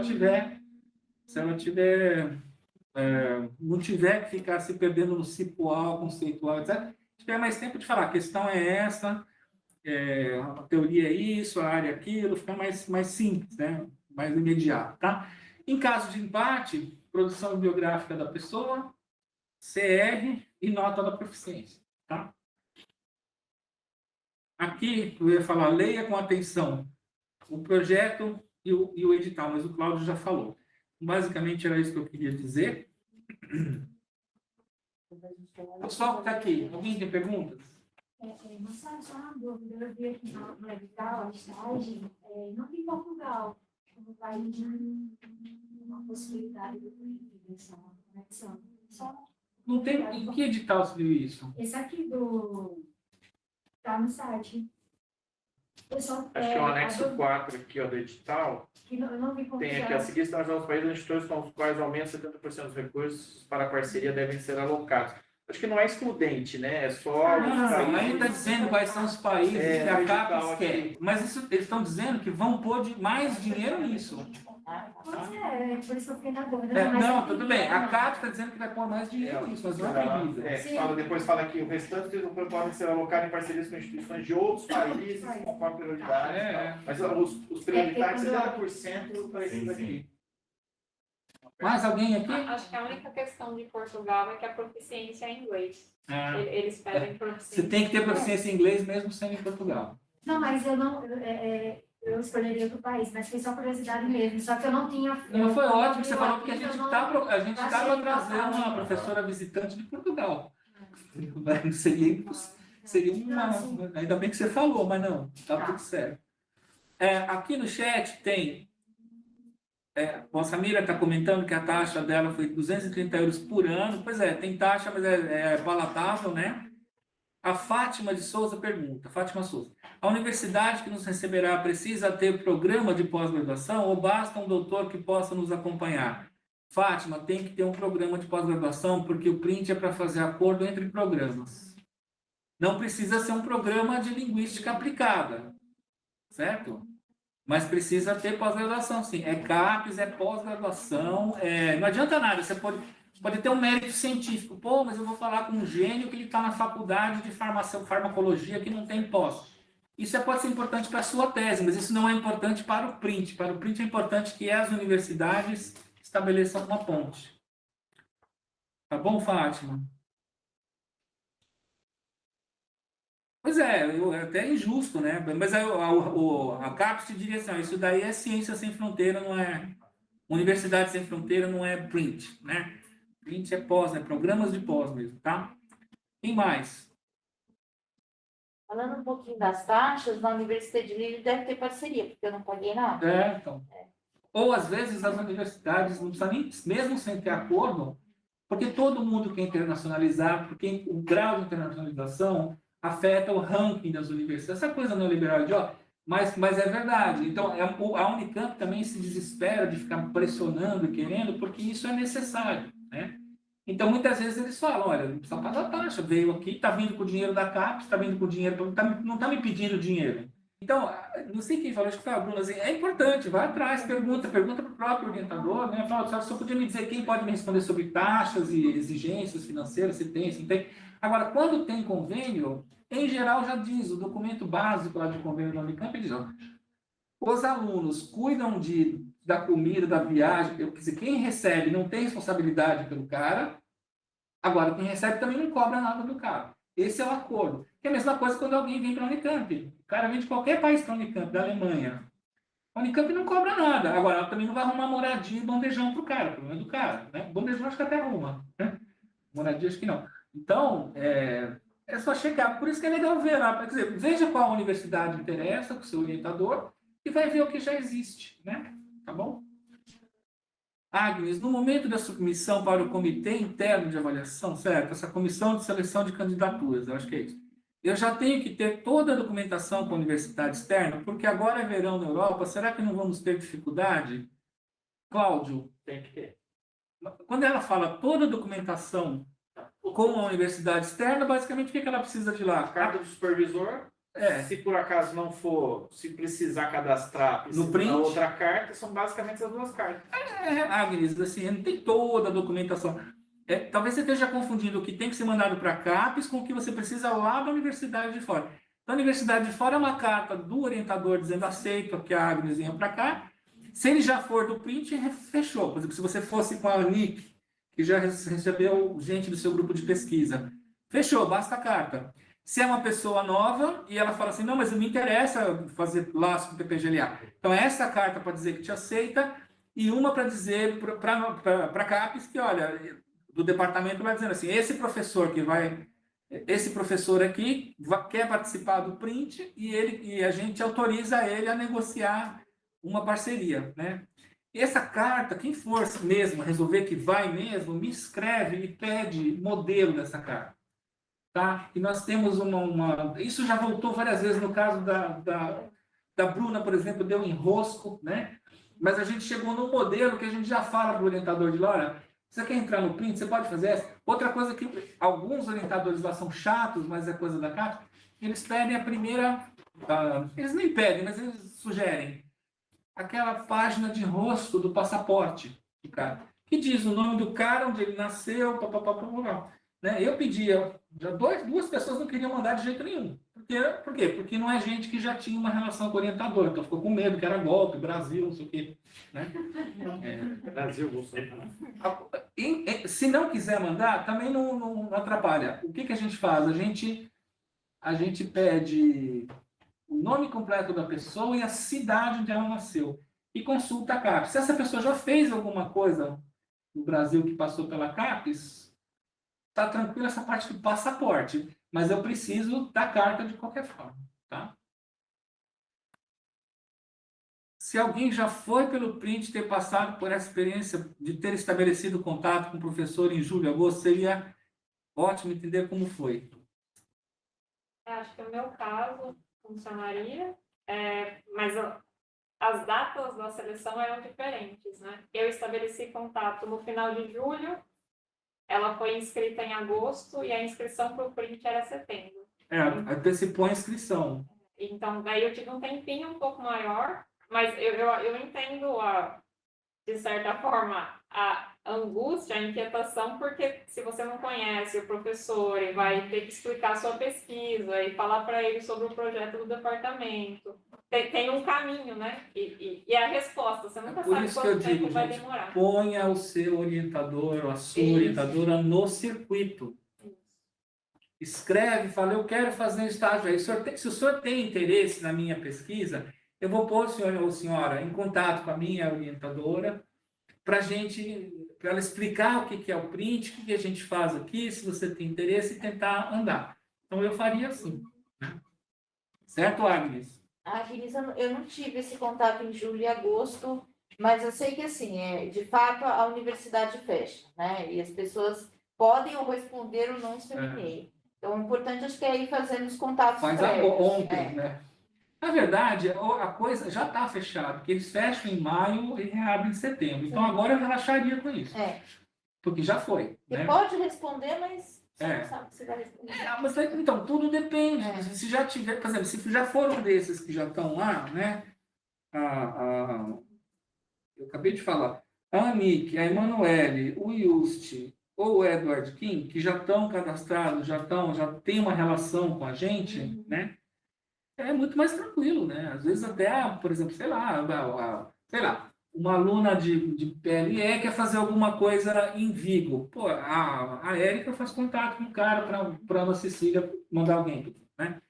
Speaker 1: não tiver que ficar se perdendo no cipual, conceitual, etc. Tiver mais tempo de falar, a questão é essa, a teoria é isso, a área é aquilo, fica mais simples, né? mais imediato, tá? Em caso de empate, produção biográfica da pessoa, CR e nota da proficiência, tá? Aqui, eu ia falar, leia com atenção o projeto e o edital, mas o Cláudio já falou. Basicamente, era isso que eu queria dizer. Pessoal que está aqui, alguém tem perguntas?
Speaker 8: Marcelo, só uma dúvida, eu vi aqui no edital, a estágio, não tem Portugal como país, uma possibilidade de essa conexão. Só
Speaker 1: Não tem. Em que edital se viu isso?
Speaker 8: esse aqui tá no site. Eu só,
Speaker 7: Acho que é o anexo 4 aqui, ó, do edital.
Speaker 8: que eu não vi como
Speaker 7: Tem aqui, a seguir estágios aos países instituições com os quais aumenta 70% dos recursos para a parceria devem ser alocados. Acho que não é excludente, né? É só...
Speaker 1: Não, aí está dizendo quais são os países que
Speaker 7: no
Speaker 1: a
Speaker 7: edital
Speaker 1: CAPES
Speaker 7: aqui.
Speaker 1: quer. Mas isso, eles estão dizendo que vão pôr mais dinheiro nisso.
Speaker 8: Pois é, por isso que eu fiquei na dúvida. mas
Speaker 1: Não,
Speaker 8: aqui
Speaker 1: tudo bem. A
Speaker 8: não.
Speaker 1: CAPES está dizendo que vai pôr mais dinheiro nisso, mas não precisa.
Speaker 7: Depois fala que o restante podem ser alocados em parcerias com instituições de outros países, conforme prioridade. Mas os prioritários, 70% para esses aqui.
Speaker 1: Mais alguém aqui?
Speaker 4: Acho que a única questão de Portugal é que a proficiência é em inglês.
Speaker 1: Ah,
Speaker 4: Eles pedem
Speaker 1: você
Speaker 4: proficiência.
Speaker 1: tem que ter proficiência em inglês mesmo sendo em Portugal.
Speaker 8: Não, mas eu não. Eu escolheria outro país, mas foi só curiosidade mesmo. Só que eu não tinha.
Speaker 1: Não, foi ótimo que você falou, porque a gente
Speaker 8: Eu não-
Speaker 1: estava
Speaker 8: achei
Speaker 1: trazendo uma
Speaker 8: total.
Speaker 1: professora visitante de Portugal. Seria uma... Ainda bem que você falou, mas não, está tudo certo. Aqui no chat tem... a Samira está comentando que a taxa dela foi 230 euros por ano. Pois é, tem taxa, mas é palatável, né? A Fátima de Souza pergunta, Fátima Souza, a universidade que nos receberá precisa ter programa de pós-graduação ou basta um doutor que possa nos acompanhar? Fátima, tem que ter um programa de pós-graduação porque o print é para fazer acordo entre programas. Não precisa ser um programa de linguística aplicada, certo? Mas precisa ter pós-graduação, sim. É CAPES, é pós-graduação, não adianta nada, você pode ter um mérito científico. Pô, mas eu vou falar com um gênio que ele está na faculdade de farmacologia que não tem pós. Isso pode ser importante para a sua tese, mas isso não é importante para o print. Para o print é importante que as universidades estabeleçam uma ponte. Tá bom, Fátima? Pois é até injusto, né? Mas a CAPES te diria assim, isso daí é ciência sem fronteira, não é... Universidade sem fronteira não é print, né? Print é pós, né? Programas de pós mesmo, tá? Quem mais?
Speaker 5: Falando um pouquinho das taxas, na Universidade de Lille deve ter parceria, porque eu não paguei nada.
Speaker 1: Então. Ou, às vezes, as universidades não precisam nem, mesmo sem ter acordo, porque todo mundo quer internacionalizar, porque o grau de internacionalização afeta o ranking das universidades. Essa coisa neoliberal idiota, mas é verdade. Então, a Unicamp também se desespera de ficar pressionando e querendo, porque isso é necessário, né? Então, muitas vezes eles falam, olha, não precisa pagar taxa, veio aqui, está vindo com o dinheiro da CAPES, está vindo com o dinheiro, não está me pedindo dinheiro. Então, não sei quem falou, acho que foi a Bruna, assim, é importante, vai atrás, pergunta para o próprio orientador, né? Fala, só podia me dizer quem pode me responder sobre taxas e exigências financeiras, se tem, se não tem. Agora, quando tem convênio, em geral já diz, o documento básico lá de convênio da Unicamp diz, ó, os alunos cuidam da comida, da viagem, quer dizer, quem recebe não tem responsabilidade pelo cara, agora quem recebe também não cobra nada do cara. Esse é o acordo. É a mesma coisa quando alguém vem para a Unicamp. O cara vem de qualquer país para a Unicamp, da Alemanha. A Unicamp não cobra nada. Agora, ela também não vai arrumar moradia e bandejão para o cara, o problema é do cara. Né? Bandejão acho que até arruma. Né? Moradia acho que não. Então, é só chegar. Por isso que é legal ver lá. Quer dizer, veja qual universidade interessa com o seu orientador e vai ver o que já existe. Né? Tá bom? Agnes, no momento da submissão para o comitê interno de avaliação, certo? Essa comissão de seleção de candidaturas, eu acho que é isso. Eu já tenho que ter toda a documentação com a universidade externa, porque agora é verão na Europa, será que não vamos ter dificuldade? Cláudio,
Speaker 7: Tem que ter.
Speaker 1: quando ela fala toda a documentação com a universidade externa, basicamente o que ela precisa de lá?
Speaker 7: Carta do supervisor. Se por acaso não for, se precisar cadastrar
Speaker 1: No print?
Speaker 7: a outra carta, são basicamente as duas cartas.
Speaker 1: Agnes, assim, não tem toda a documentação. Talvez você esteja confundindo o que tem que ser mandado para a CAPES com o que você precisa lá da universidade de fora. Da universidade de fora é uma carta do orientador dizendo aceito que a Agnes venha para cá. se ele já for do print, fechou. Por exemplo, se você fosse com a Nick, que já recebeu gente do seu grupo de pesquisa, fechou, basta a carta. Se é uma pessoa nova e ela fala assim, não, mas me interessa fazer laço com o PPGLA. Então, essa carta para dizer que te aceita e uma para dizer para a CAPES que, olha, do departamento vai dizendo assim, esse professor aqui quer participar do print e a gente autoriza ele a negociar uma parceria, né? Essa carta, quem for mesmo resolver que vai mesmo, me escreve e pede modelo dessa carta. Tá? E nós temos isso já voltou várias vezes no caso da Bruna, por exemplo, deu enrosco, né? Mas a gente chegou num modelo que a gente já fala para o orientador de lá, olha, você quer entrar no print, você pode fazer essa. Outra coisa que alguns orientadores lá são chatos, mas é coisa da carta, eles pedem a primeira, eles nem pedem, mas eles sugerem aquela página de rosto do passaporte do cara, que diz o nome do cara, onde ele nasceu, papapá. Né? Eu pedia, já duas pessoas não queriam mandar de jeito nenhum. Por quê? Porque não é gente que já tinha uma relação com o orientador, então ficou com medo que era golpe, Brasil, não sei o quê. Né?
Speaker 7: Brasil, Bolsonaro.
Speaker 1: Se não quiser mandar, também não atrapalha. O que a gente faz? A gente pede o nome completo da pessoa e a cidade onde ela nasceu. E consulta a CAPES. Se essa pessoa já fez alguma coisa no Brasil que passou pela CAPES, está tranquilo essa parte do passaporte, mas eu preciso da carta de qualquer forma, tá? Se alguém já foi pelo print, ter passado por essa experiência de ter estabelecido contato com o professor em julho, agosto, seria ótimo entender como foi.
Speaker 4: Acho que no meu caso funcionaria, mas as datas da seleção eram diferentes, né? Eu estabeleci contato no final de julho, ela foi inscrita em agosto e a inscrição para o print era setembro.
Speaker 1: Antecipou a inscrição.
Speaker 4: Então, daí eu tive um tempinho um pouco maior, mas eu entendo, de certa forma, a angústia, a inquietação, porque se você não conhece o professor e vai ter que explicar a sua pesquisa e falar para ele sobre o projeto do departamento, tem um caminho, né? E a resposta, você nunca sabe quanto tempo vai demorar.
Speaker 1: Ponha o seu orientador ou a sua orientadora no circuito. Escreve, fala, eu quero fazer um estágio aí. Se o senhor tem interesse na minha pesquisa, eu vou pôr o senhor ou senhora em contato com a minha orientadora para ela explicar o que é o print, o que a gente faz aqui, se você tem interesse, e tentar andar. Então, eu faria assim. Certo, Agnes?
Speaker 5: Agnes, eu não tive esse contato em julho e agosto, mas eu sei que, assim, de fato, a universidade fecha, né? E as pessoas podem ou responder ou não seu e-mail. Então, o importante, acho que é ir fazendo os contatos prévios.
Speaker 1: Ontem, né? Na verdade, a coisa já está fechada, porque eles fecham em maio e reabrem em setembro. Então, agora eu relaxaria com isso. Porque já foi.
Speaker 5: Você
Speaker 1: né?
Speaker 5: pode responder, mas você não sabe se vai responder.
Speaker 1: Mas, então, tudo depende. Se já tiver, por exemplo, se já foram desses que já estão lá, né? Eu acabei de falar. A Anique, a Emanuele, o Yusti ou o Edward Kim, que já estão cadastrados, já tem uma relação com a gente, né? É muito mais tranquilo, né? Às vezes até, por exemplo, sei lá, uma aluna de PLE quer fazer alguma coisa em Vigo. Pô, a Érica faz contato com o cara para a Cecília mandar alguém, né?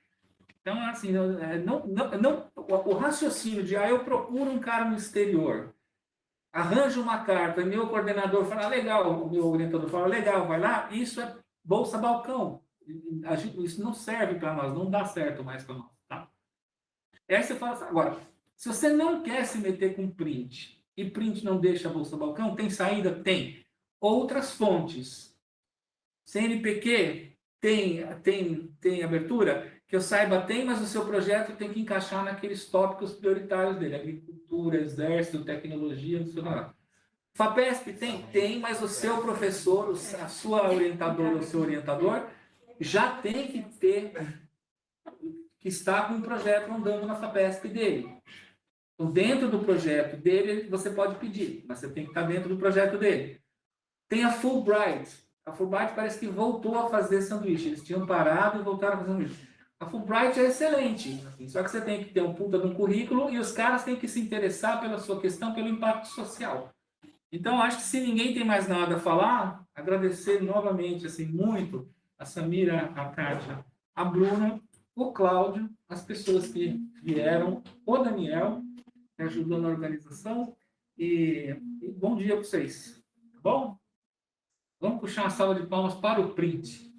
Speaker 1: Então, assim, o raciocínio de, eu procuro um cara no exterior, arranjo uma carta, meu coordenador fala, legal, o meu orientador fala, legal, vai lá, isso é bolsa balcão. Isso não serve para nós, não dá certo mais para nós. Aí você fala assim, agora, se você não quer se meter com print, e print não deixa a bolsa balcão, tem saída? Tem. Outras fontes. CNPq tem abertura? Que eu saiba, tem, mas o seu projeto tem que encaixar naqueles tópicos prioritários dele. Agricultura, exército, tecnologia, não sei lá. FAPESP tem, mas o seu professor, a sua orientadora, o seu orientador, já tem que ter... que está com um projeto andando na FAPESP dele. Então, dentro do projeto dele, você pode pedir, mas você tem que estar dentro do projeto dele. Tem a Fulbright. A Fulbright parece que voltou a fazer sanduíche. Eles tinham parado e voltaram a fazer sanduíche. A Fulbright é excelente, assim, só que você tem que ter um puta de um currículo e os caras têm que se interessar pela sua questão, pelo impacto social. Então, acho que se ninguém tem mais nada a falar, agradecer novamente, assim, muito a Samira, a Kátia, a Bruna, o Cláudio, as pessoas que vieram, o Daniel, que ajudou na organização, e bom dia para vocês. Tá bom? Vamos puxar uma salva de palmas para o print.